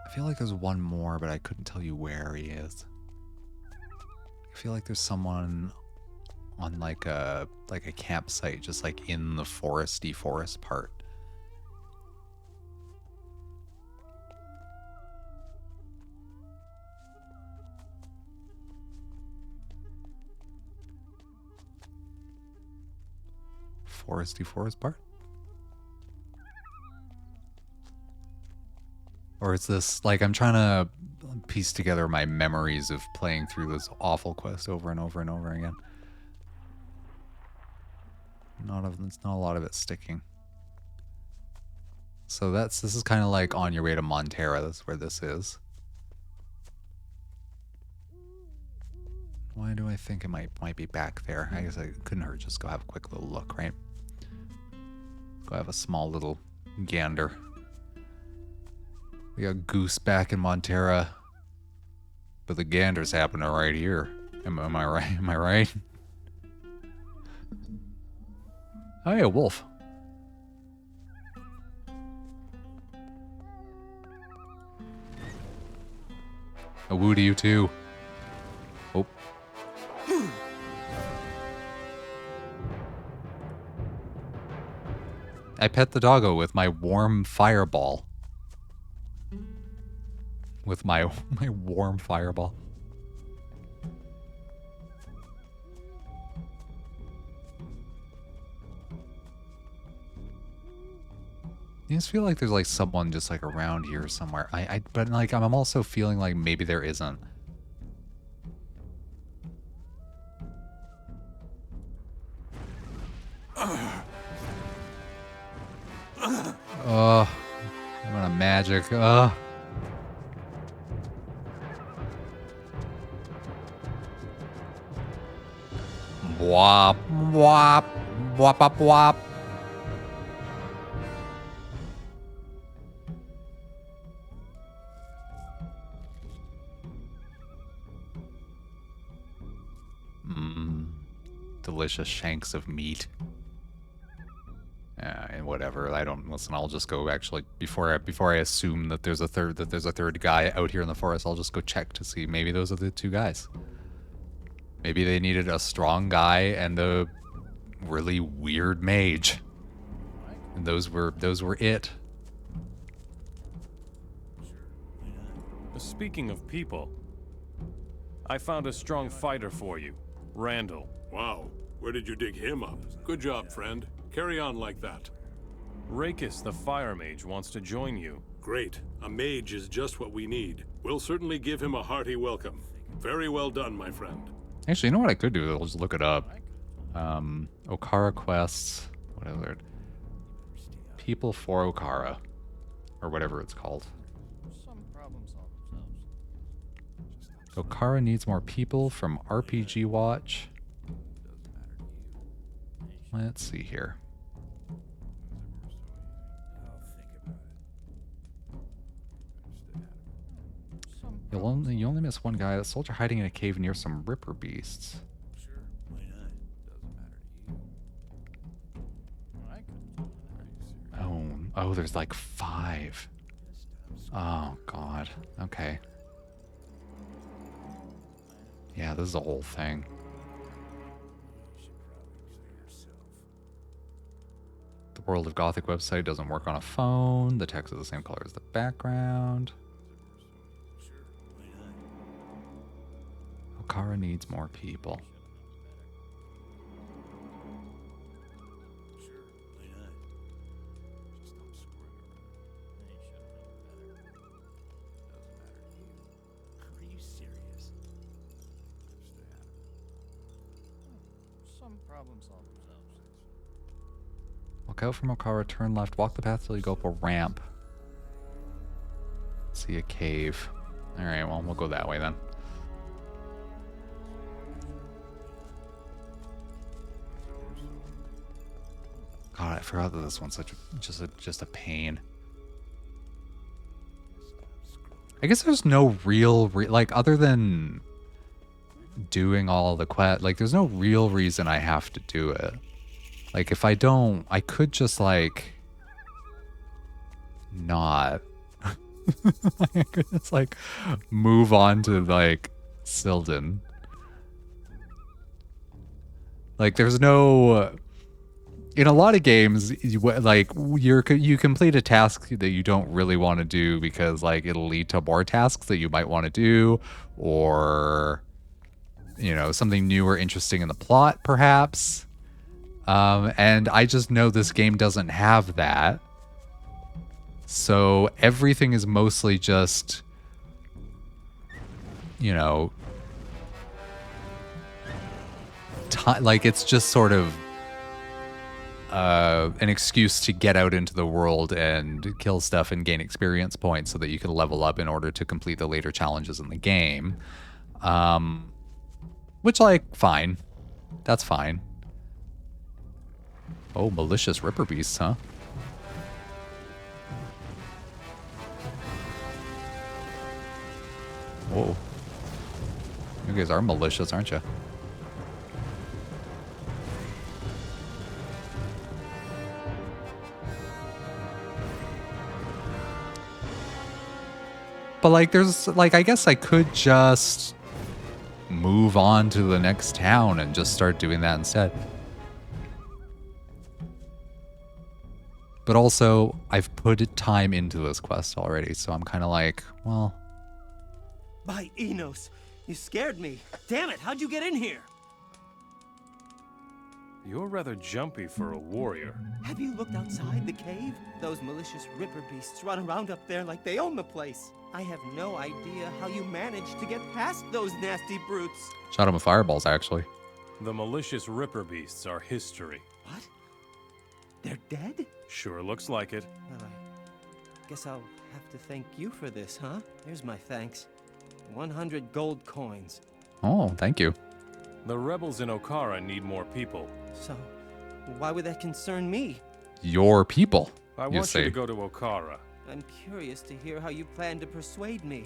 I feel like there's one more, but I couldn't tell you where he is. I feel like there's someone on like a campsite, just like in the forest part. Forest part? Or is this like I'm trying to piece together my memories of playing through this awful quest over and over and over again? It's not a lot of it sticking. So this is kind of like on your way to Montera. That's where this is. Why do I think it might be back there? I guess it couldn't hurt just go have a quick little look, right? Go have a small little gander. We got Goose back in Montera, but the gander's happening right here. Am I right? Am I right? Oh yeah, wolf. A woo to you too. Oh. I pet the doggo with my warm fireball. With my warm fireball. I just feel like there's like someone just like around here somewhere. But like I'm also feeling like maybe there isn't. Oh, I'm on a magic. Wop, wop, wop, wop, wop. Delicious shanks of meat. And whatever. I don't listen. I'll just go actually before I assume that there's a third guy out here in the forest. I'll just go check to see maybe those are the two guys. Maybe they needed a strong guy and a really weird mage, and those were it. Speaking of people, I found a strong fighter for you, Randall. Wow, where did you dig him up? Good job, friend. Carry on like that. Rakus, the fire mage, wants to join you. Great. A mage is just what we need. We'll certainly give him a hearty welcome. Very well done, my friend. Actually, you know what I could do? I'll just look it up. Okara quests. What is it? People for Okara. Or whatever it's called. Some problems solve themselves. Okara needs more people from RPG Watch. Let's see here. You only miss one guy. A soldier hiding in a cave near some ripper beasts. Sure, why not? Doesn't matter to you. Oh, there's like 5. Oh God. Okay. Yeah, this is a whole thing. The World of Gothic website doesn't work on a phone. The text is the same color as the background. Okara needs more people. Are you serious? Some problems solve themselves. Look out from Okara, turn left, walk the path till you go up a ramp. See a cave. Alright, well, we'll go that way then. God, I forgot that this one's just a pain. I guess there's no real like other than doing all the quest, like there's no real reason I have to do it. Like if I don't, I could just like not. I could just like move on to like Sildon. Like there's no. In a lot of games, like you complete a task that you don't really want to do because like it'll lead to more tasks that you might want to do, or you know, something new or interesting in the plot, perhaps. And I just know this game doesn't have that, so everything is mostly just, you know, like it's just sort of. An excuse to get out into the world and kill stuff and gain experience points so that you can level up in order to complete the later challenges in the game. Which, like, fine. That's fine. Oh, malicious ripper beasts, huh? Whoa. You guys are malicious, aren't you? But like there's like I guess I could just move on to the next town and just start doing that instead. But also, I've put time into this quest already, so I'm kind of like, well... By Enos, you scared me. Damn it, how'd you get in here? You're rather jumpy for a warrior. Have you looked outside the cave? Those malicious ripper beasts run around up there like they own the place. I have no idea how you managed to get past those nasty brutes. Shot him with fireballs, actually. The malicious ripper beasts are history. What? They're dead? Sure looks like it. Well, I guess I'll have to thank you for this, huh? Here's my thanks. 100 gold coins. Oh, thank you. The rebels in Okara need more people. So, why would that concern me? Your people, I want you to go to Okara. I'm curious to hear how you plan to persuade me.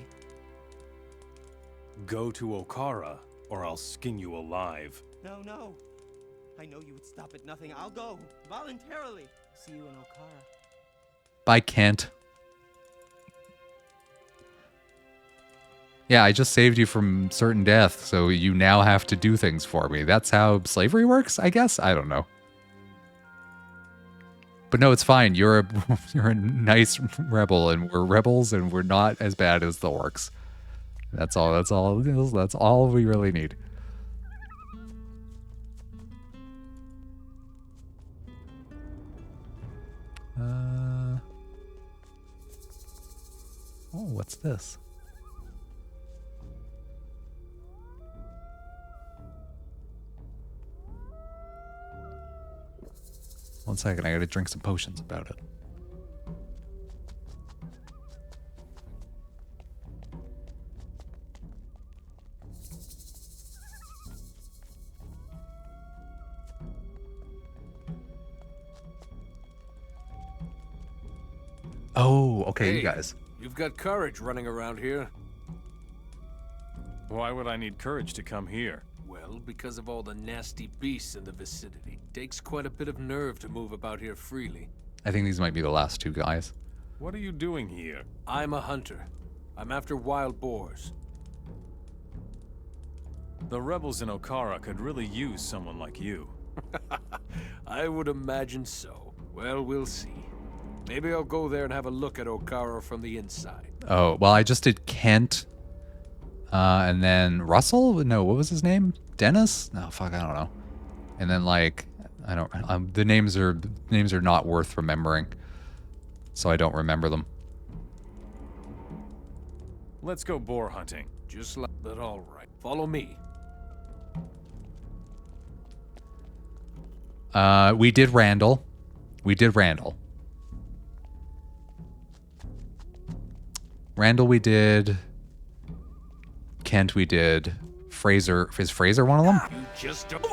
Go to Okara, or I'll skin you alive. No, no. I know you would stop at nothing. I'll go, voluntarily. See you in Okara. Bye, Kent. Yeah, I just saved you from certain death, so you now have to do things for me. That's how slavery works, I guess? I don't know. But no, it's fine. You're a nice rebel, and we're rebels, and we're not as bad as the orcs. That's all we really need. Oh, what's this? One second, I gotta drink some potions about it. Oh, okay, you guys. You've got courage running around here. Why would I need courage to come here? Well, because of all the nasty beasts in the vicinity. Takes quite a bit of nerve to move about here freely. I think these might be the last two guys. What are you doing here? I'm a hunter. I'm after wild boars. The rebels in Okara could really use someone like you. I would imagine so. Well, we'll see. Maybe I'll go there and have a look at Okara from the inside. Oh, well, I just did Kent. And then Russell? No, what was his name? Dennis? No, fuck, I don't know. And then, like, I don't... the names are not worth remembering. So I don't remember them. Let's go boar hunting. Just like that, all right. Follow me. We did Randall. Randall we did. Kent we did. Fraser. Is Fraser one of them? You just don't...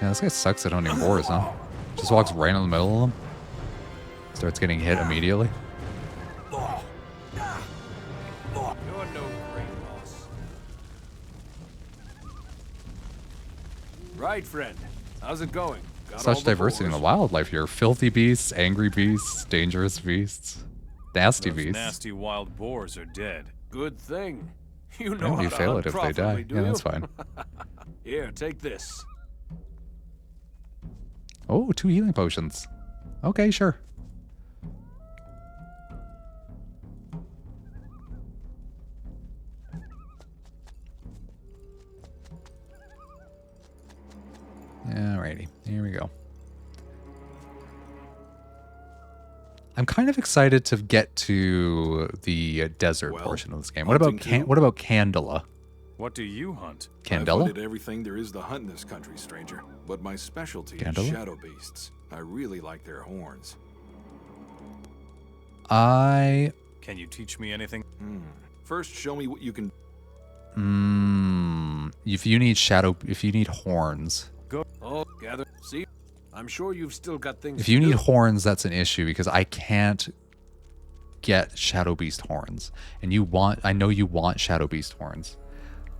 Yeah, this guy sucks at hunting boars, huh? Just walks right in the middle of them. Starts getting hit immediately. You're no great boss. Right, friend. How's it going? Got all Such the diversity in the boars? wildlife here. Filthy beasts, angry beasts, dangerous beasts, nasty Those beasts. nasty wild boars are dead. Good thing. You know Yeah, how you to fail hunt it if they die. properly, do Yeah, you? that's fine. Here, take this. Oh, 2 healing potions. Okay, sure. Alrighty, here we go. I'm kind of excited to get to the desert portion of this game. What about Candela? What do you hunt? Candela? I've hunted everything there is to hunt in this country, stranger. But my specialty Candela? is shadow beasts. I really like their horns. I... Can you teach me anything? First, show me what you can... If you need horns. Go. Oh, gather. See? I'm sure you've still got things If you to need do. horns, that's an issue because I can't get Shadow Beast horns. And I know you want Shadow Beast horns.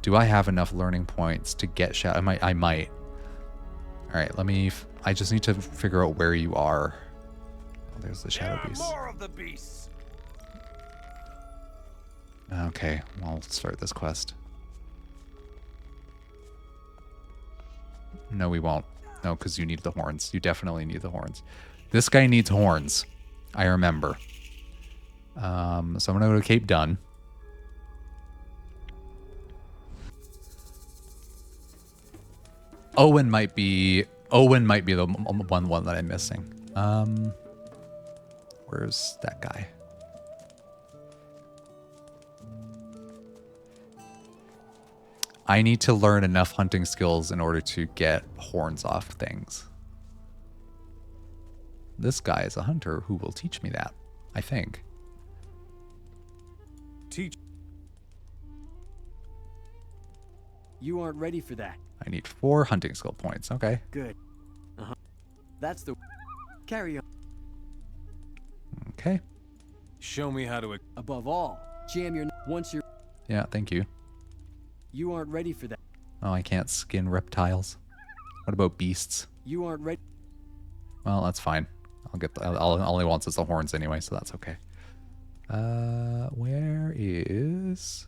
Do I have enough learning points to get Shadow? I might. All right, I just need to figure out where you are. Oh, there's the Shadow Beast. More of the beasts. Okay, well, let's start this quest. No, we won't. No, because you need the horns. You definitely need the horns. This guy needs horns. I remember. So I'm going to go to Cape Dun. Owen might be the one that I'm missing. Where's that guy? I need to learn enough hunting skills in order to get horns off things. This guy is a hunter who will teach me that, I think. Teach. You aren't ready for that. I need 4 hunting skill points. Okay. Good. That's the... Carry on. Okay. Show me how to... Above all, jam your... Once you're... Yeah, thank you. You aren't ready for that. Oh, I can't skin reptiles. What about beasts? You aren't ready. Well, that's fine. I'll get all he wants is the horns anyway, so that's okay. Where is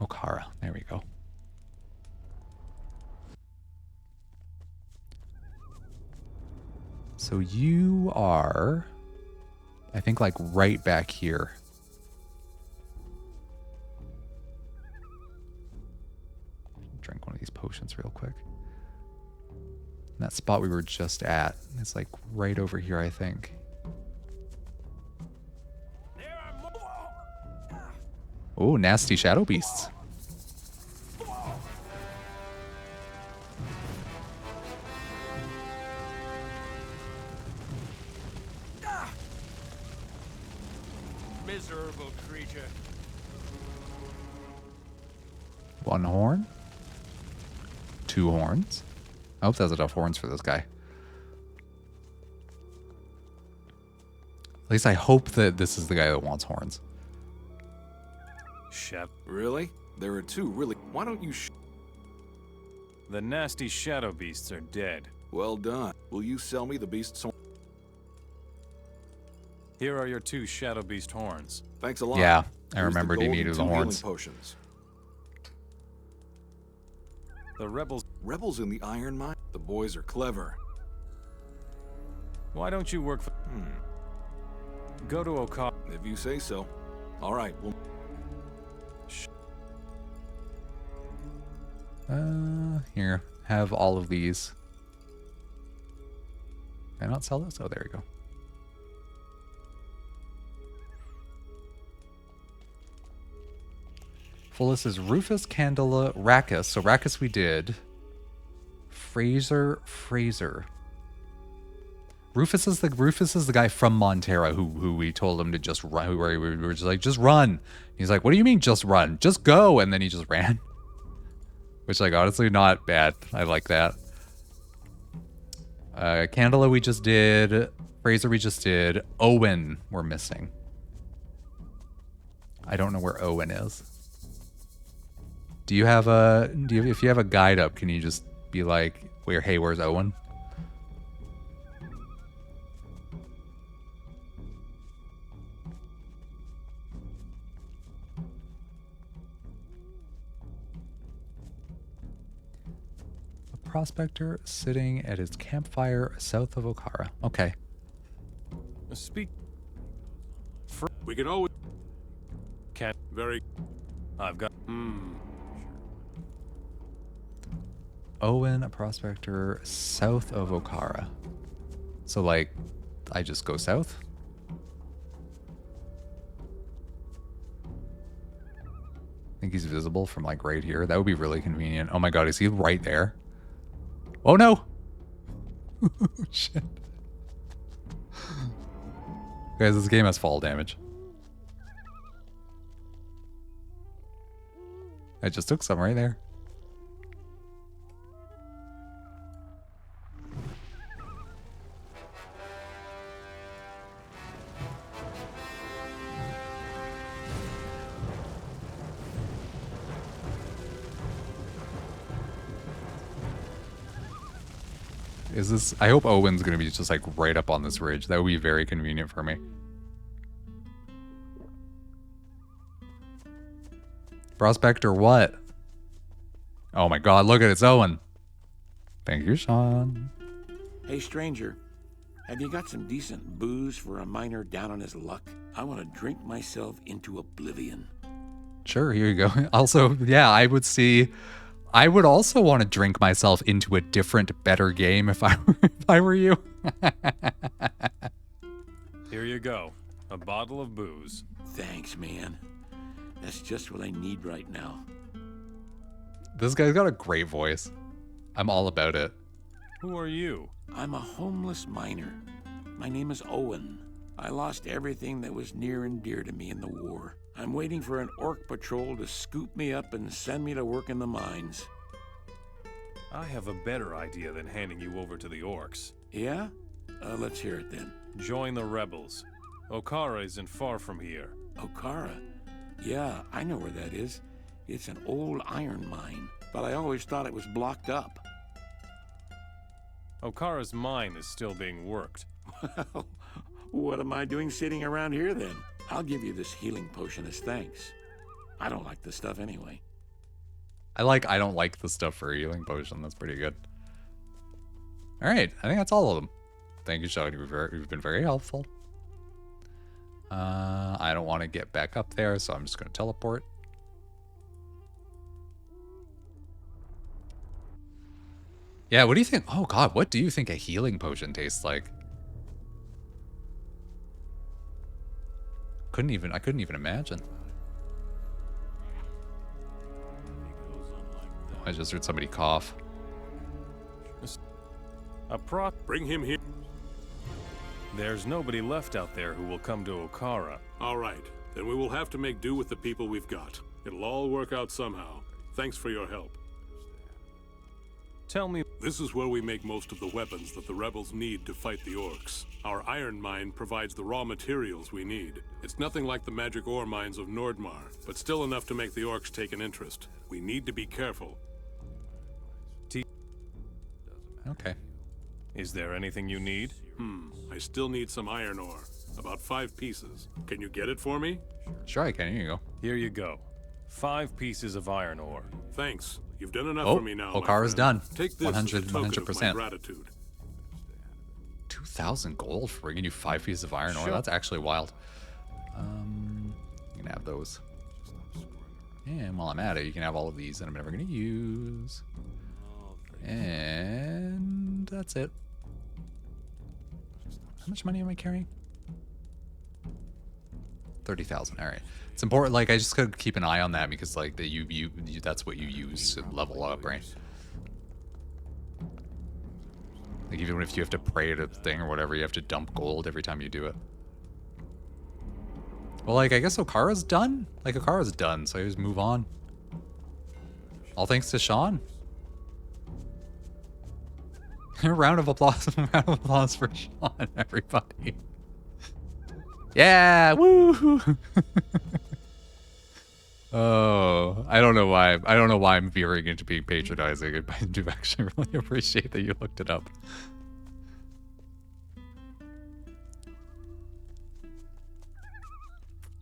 Okara? There we go. So you are, I think, like right back here. Drink one of these potions real quick. That spot we were just at, it's like right over here, I think. Oh, nasty shadow beasts. Miserable creature. 1 horn. 2 horns. I hope that's enough horns for this guy. At least I hope that this is the guy that wants horns. Shep. Really? There are 2, really. Why don't you The nasty shadow beasts are dead. Well done. Will you sell me the beast's horn? Here are your 2 shadow beast horns. Thanks a lot. Yeah, I Here's remembered the he gold needed and the 2 healing horns. Potions. The rebels... Rebels in the iron mine? The boys are clever. Why don't you work for... Go to Okara. If you say so. All right, well... Here, have all of these. Can I not sell this? Oh, there we go. Fullest is Rufus, Candela, Rackus. So Rackus we did. Fraser. Rufus is the guy from Montera who we told him to just run. Where we were just like, just run. He's like, what do you mean just run? Just go. And then he just ran. Which, like, honestly, not bad. I like that. Candela we just did. Fraser we just did. Owen we're missing. I don't know where Owen is. If you have a guide up, can you just be like, hey, where's Owen? A prospector sitting at his campfire south of Okara. Okay. Speak. We can always... Cat. Very... I've got... Owen, a prospector south of Okara. So, like, I just go south? I think he's visible from, like, right here. That would be really convenient. Oh my god, is he right there? Oh no! Shit. Guys, this game has fall damage. I just took some right there. Is this... I hope Owen's going to be just, like, right up on this ridge. That would be very convenient for me. Prospect or what? Oh my god, look at it, it's Owen. Thank you, Sean. Hey, stranger, have you got some decent booze for a miner down on his luck? I want to drink myself into oblivion. Sure, here you go. Also, yeah, I would also want to drink myself into a different, better game if I were you. Here you go. A bottle of booze. Thanks, man. That's just what I need right now. This guy's got a great voice. I'm all about it. Who are you? I'm a homeless miner. My name is Owen. I lost everything that was near and dear to me in the war. I'm waiting for an orc patrol to scoop me up and send me to work in the mines. I have a better idea than handing you over to the orcs. Yeah? Let's hear it then. Join the rebels. Okara isn't far from here. Okara? Yeah, I know where that is. It's an old iron mine, but I always thought it was blocked up. Okara's mine is still being worked. Well, what am I doing sitting around here then? I'll give you this healing potion as thanks. I don't like this stuff anyway. I don't like the stuff for a healing potion. That's pretty good. All right, I think that's all of them. Thank you, Sean. You've been very helpful. I don't want to get back up there, so I'm just going to teleport. Yeah, what do you think? Oh God, what do you think a healing potion tastes like? I couldn't even imagine. I just heard somebody cough. Bring him here. There's nobody left out there who will come to Okara. All right, then we will have to make do with the people we've got. It'll all work out somehow. Thanks for your help. Tell me... This is where we make most of the weapons that the rebels need to fight the orcs. Our iron mine provides the raw materials we need. It's nothing like the magic ore mines of Nordmar, but still enough to make the orcs take an interest. We need to be careful. Okay. Is there anything you need? I still need some iron ore. About 5 pieces. Can you get it for me? Sure I can. Here you go. Here you go. 5 pieces of iron ore. Thanks. You've done enough Oh, for me now. Okara's done. Take this 100, as a token of my 100%. gratitude. 2,000 gold for bringing you 5 pieces of iron ore. Sure. That's actually wild. You can have those. And while I'm at it, you can have all of these that I'm never going to use. And that's it. How much money am I carrying? 30,000. All right. It's important. Like, I just gotta keep an eye on that because, like, that's what you use to level up, right? Like, even if you have to pray at a thing or whatever, you have to dump gold every time you do it. Well, like, I guess Okara's done. Like, Okara's done, so I just move on. All thanks to Sean. Round of applause for Sean, everybody. Yeah, woo! Oh, I don't know why I'm veering into being patronizing. I do actually really appreciate that you looked it up.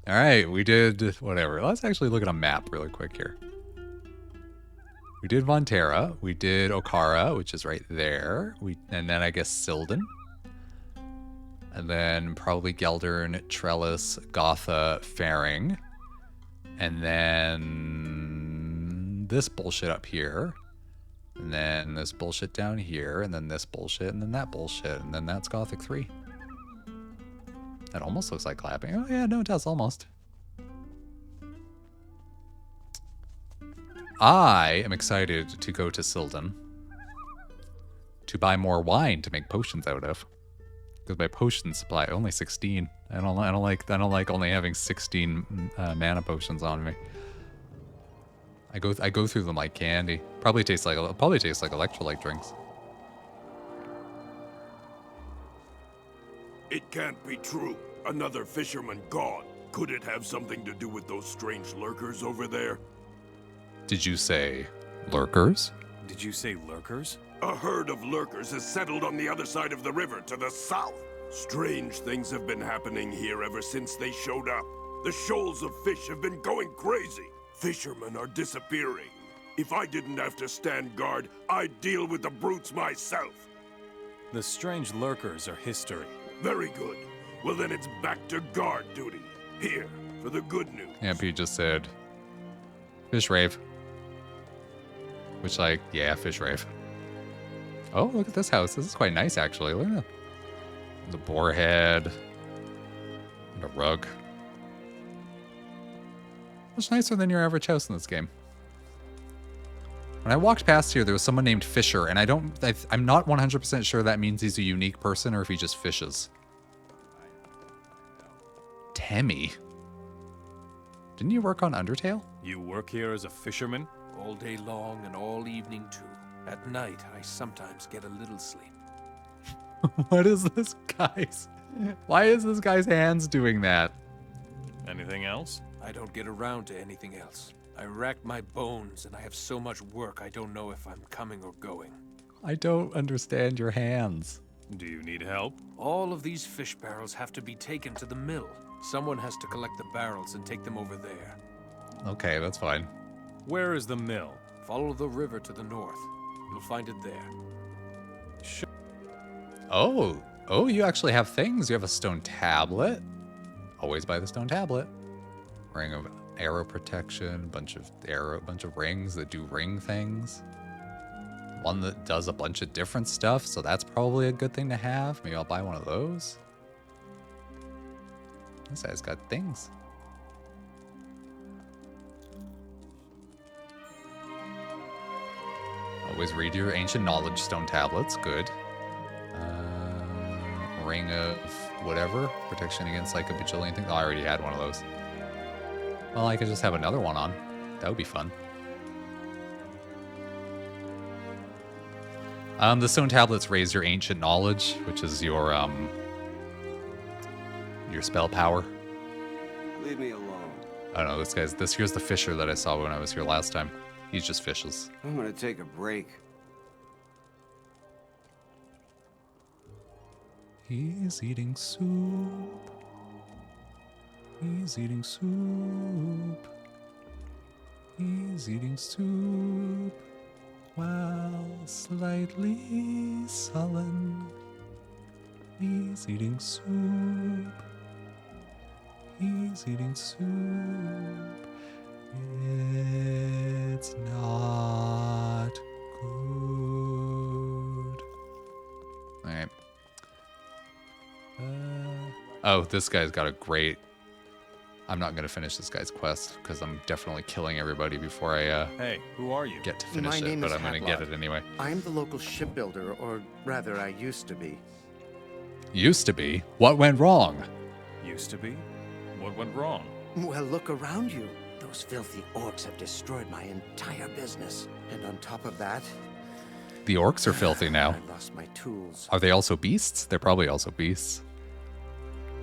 All right, we did whatever. Let's actually look at a map really quick here. We did Montera, we did Okara, which is right there. And then I guess Silden. And then probably Geldern, Trellis, Gotha, Faring. And then this bullshit up here. And then this bullshit down here. And then this bullshit. And then that bullshit. And then that's Gothic 3. That almost looks like clapping. Oh yeah, no, it does almost. I am excited to go to Silden to buy more wine to make potions out of, because my potion supply only 16. I don't like only having 16 mana potions on me. I go through them like candy. Probably tastes like electrolyte drinks. It can't be true. Another fisherman gone. Could it have something to do with those strange lurkers over there? Did you say lurkers? Did you say lurkers? A herd of lurkers has settled on the other side of the river to the south. Strange things have been happening here ever since they showed up. The shoals of fish have been going crazy. Fishermen are disappearing. If I didn't have to stand guard, I'd deal with the brutes myself. The strange lurkers are history. Very good. Well, then it's back to guard duty. Here, for the good news. MP just said, fish rave. Which, like, yeah, fish rave. Oh, look at this house. This is quite nice, actually. Look at that. The boar head. And a rug. Much nicer than your average house in this game. When I walked past here, there was someone named Fisher, and I'm not 100% sure that means he's a unique person or if he just fishes. Temmie. Didn't you work on Undertale? You work here as a fisherman? All day long and all evening too. At night, I sometimes get a little sleep. What is this guy's... Why is this guy's hands doing that? Anything else? I don't get around to anything else. I racked my bones and I have so much work I don't know if I'm coming or going. I don't understand your hands. Do you need help? All of these fish barrels have to be taken to the mill. Someone has to collect the barrels and take them over there. Okay, that's fine. Where is the mill? Follow the river to the north. You'll find it there. Oh, you actually have things. You have a stone tablet. Always buy the stone tablet. Ring of arrow protection, bunch of rings that do ring things. One that does a bunch of different stuff, so that's probably a good thing to have. Maybe I'll buy one of those. This guy's got things. Always read your ancient knowledge stone tablets. Good. Ring of whatever. Protection against like a bajillion things. Oh, I already had one of those. Well, I could just have another one on. That would be fun. The stone tablets raise your ancient knowledge, which is your spell power. Leave me alone. I don't know, here's the fisher that I saw when I was here last time. He's just fishes. I'm gonna take a break. He's eating soup. He's eating soup. He's eating soup. While slightly sullen. He's eating soup. He's eating soup. It's not good. Alright. Oh, this guy's got a great... I'm not going to finish this guy's quest because I'm definitely killing everybody before I Hey, who are you? Get to finish it, but I'm going to get it anyway. I'm the local shipbuilder, or rather I used to be. Used to be? What went wrong? Used to be? What went wrong? Well, look around you. Those filthy orcs have destroyed my entire business. And on top of that... The orcs are filthy now. I lost my tools. Are they also beasts? They're probably also beasts.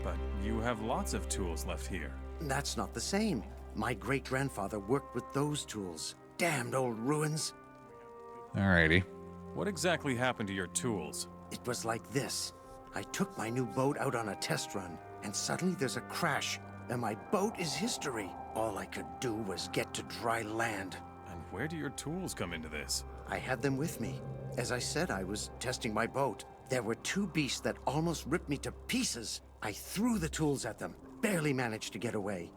But you have lots of tools left here. That's not the same. My great-grandfather worked with those tools. Damned old ruins. Alrighty. What exactly happened to your tools? It was like this. I took my new boat out on a test run, and suddenly there's a crash, and my boat is history. All I could do was get to dry land. And where do your tools come into this? I had them with me. As I said, I was testing my boat. There were two beasts that almost ripped me to pieces. I threw the tools at them, barely managed to get away.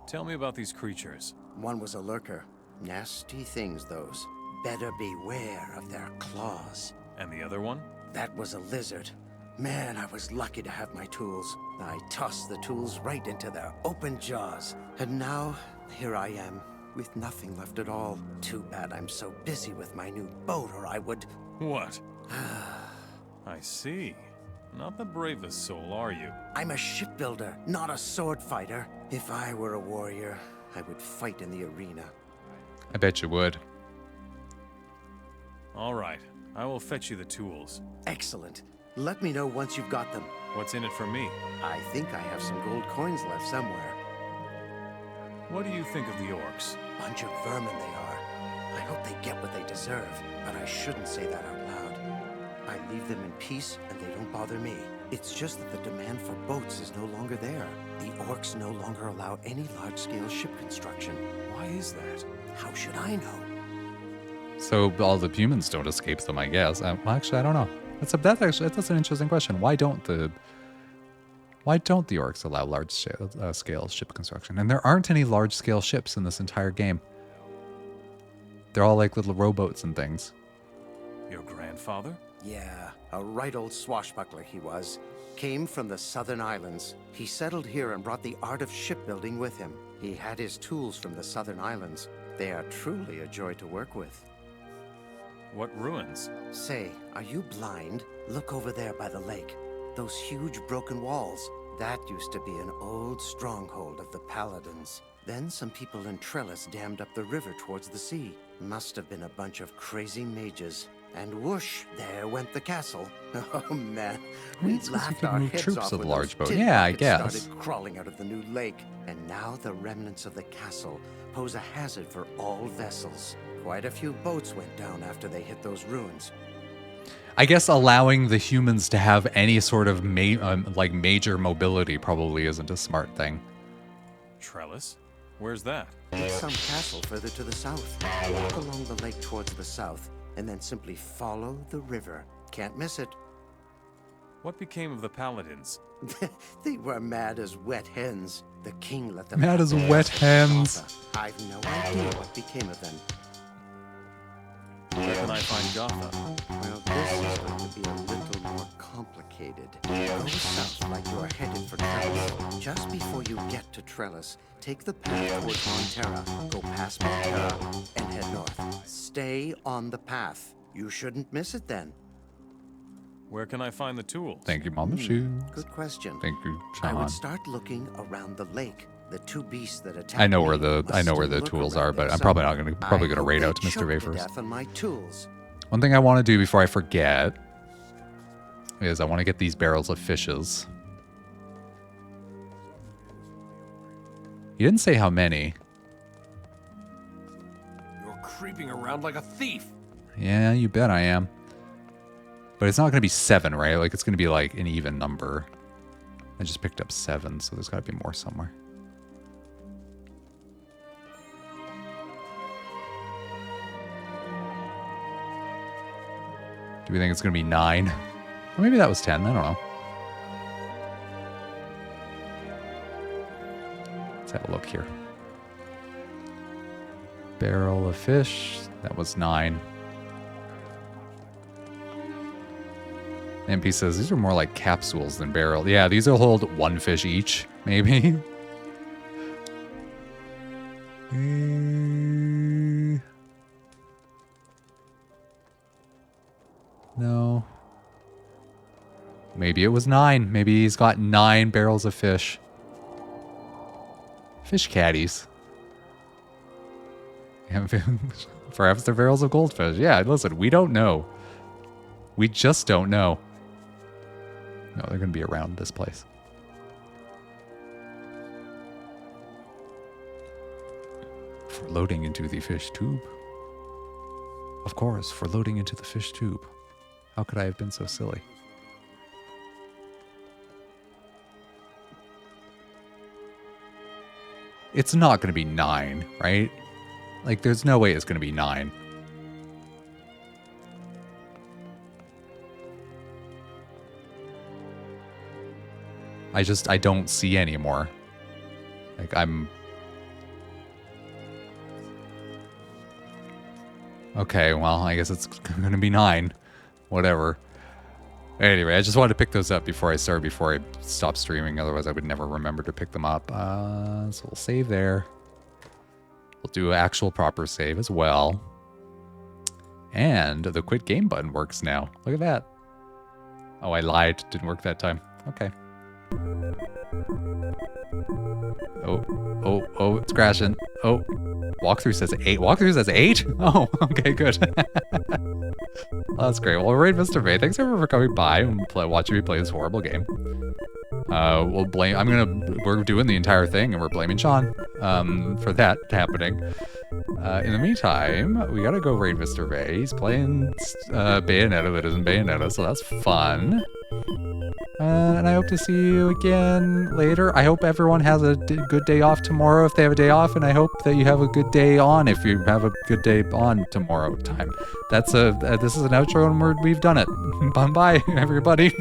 Tell me about these creatures. One was a lurker. Nasty things, those. Better beware of their claws. And the other one? That was a lizard. Man, I was lucky to have my tools. I tossed the tools right into their open jaws. And now, here I am, with nothing left at all. Too bad I'm so busy with my new boat, or I would... What? I see. Not the bravest soul, are you? I'm a shipbuilder, not a sword fighter. If I were a warrior, I would fight in the arena. I bet you would. All right. I will fetch you the tools. Excellent. Let me know once you've got them. What's in it for me? I think I have some gold coins left somewhere. What do you think of the orcs? Bunch of vermin they are. I hope they get what they deserve, but I shouldn't say that out loud. I leave them in peace, and they don't bother me. It's just that the demand for boats is no longer there. The orcs no longer allow any large-scale ship construction. Why is that? How should I know? So all the humans don't escape them, I guess. Well, actually, I don't know. That's an interesting question. Why don't the orcs allow large scale ship construction? And there aren't any large scale ships in this entire game. They're all like little rowboats and things. Your grandfather? Yeah, a right old swashbuckler he was. Came from the southern islands. He settled here and brought the art of shipbuilding with him. He had his tools from the southern islands. They are truly a joy to work with. What ruins? Say, are you blind? Look over there by the lake. Those huge broken walls. That used to be an old stronghold of the Paladins. Then some people in Trellis dammed up the river towards the sea. Must have been a bunch of crazy mages. And whoosh, there went the castle. Oh man, we laughed our heads troops off with when large those boat. tin Yeah, I rockets guess. started crawling out of the new lake. And now the remnants of the castle pose a hazard for all vessels. Quite a few boats went down after they hit those ruins. I guess allowing the humans to have any sort of major mobility probably isn't a smart thing. Trellis? Where's that? It's some castle further to the south. Walk along the lake towards the south, and then simply follow the river. Can't miss it. What became of the Paladins? They were mad as wet hens. The king let them Mad have as their wet hens. Gotha. I've no idea what became of them. Where can I find Gotha? Well, this is going to be a little more complicated. Go south like you're headed for Trellis. Just before you get to Trellis, take the path towards Montera. Go past Montera and head north. Stay on the path. You shouldn't miss it then. Where can I find the tools? Thank you, Mama Shoes. Good question. Thank you, I Sean. would start looking around the lake. The two beasts that attacked I know where me the must tools look are, around but there I'm probably not somewhere. gonna I raid hope out to they Mr. choke Ray to first. death on my tools. One thing I want to do before I forget is I want to get these barrels of fishes. He didn't say how many. You're creeping around like a thief. Yeah, you bet I am. But it's not going to be 7, right? Like, it's going to be like an even number. I just picked up 7, so there's got to be more somewhere. Do we think it's going to be 9? Or maybe that was 10. I don't know. Let's have a look here. Barrel of fish. That was 9. MP says these are more like capsules than barrel. Yeah, these will hold 1 fish each, maybe. No. Maybe it was 9. Maybe he's got 9 barrels of fish. Fish caddies. Perhaps they're barrels of goldfish. Yeah, listen, we don't know. We just don't know. No, they're going to be around this place. For loading into the fish tube. Of course, for loading into the fish tube. How could I have been so silly? It's not going to be 9, right? Like, there's no way it's going to be 9. I don't see anymore. Like, I'm... Okay, well, I guess it's going to be 9. Whatever. Anyway, I just wanted to pick those up before I stop streaming. Otherwise, I would never remember to pick them up. So we'll save there. We'll do an actual proper save as well. And the quit game button works now. Look at that. Oh, I lied. Didn't work that time. Okay. Oh, it's crashing. Oh, walkthrough says 8. Walkthrough says 8? Oh, okay, good. Oh, that's great. Well, raid Mr. Bay. Thanks everyone for coming by and watching me play this horrible game. We're doing the entire thing and we're blaming Sean for that happening. In the meantime, we gotta go raid Mr. Bay. He's playing Bayonetta that isn't Bayonetta, so that's fun. And I hope to see you again later. I hope everyone has a good day off tomorrow if they have a day off, and I hope that you have a good day on if you have a good day on tomorrow time. That's this is an outro, and we've done it. Bye, everybody.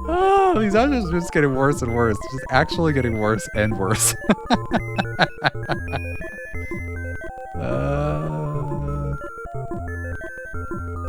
Oh, these outros are just getting worse and worse. Just actually getting worse and worse.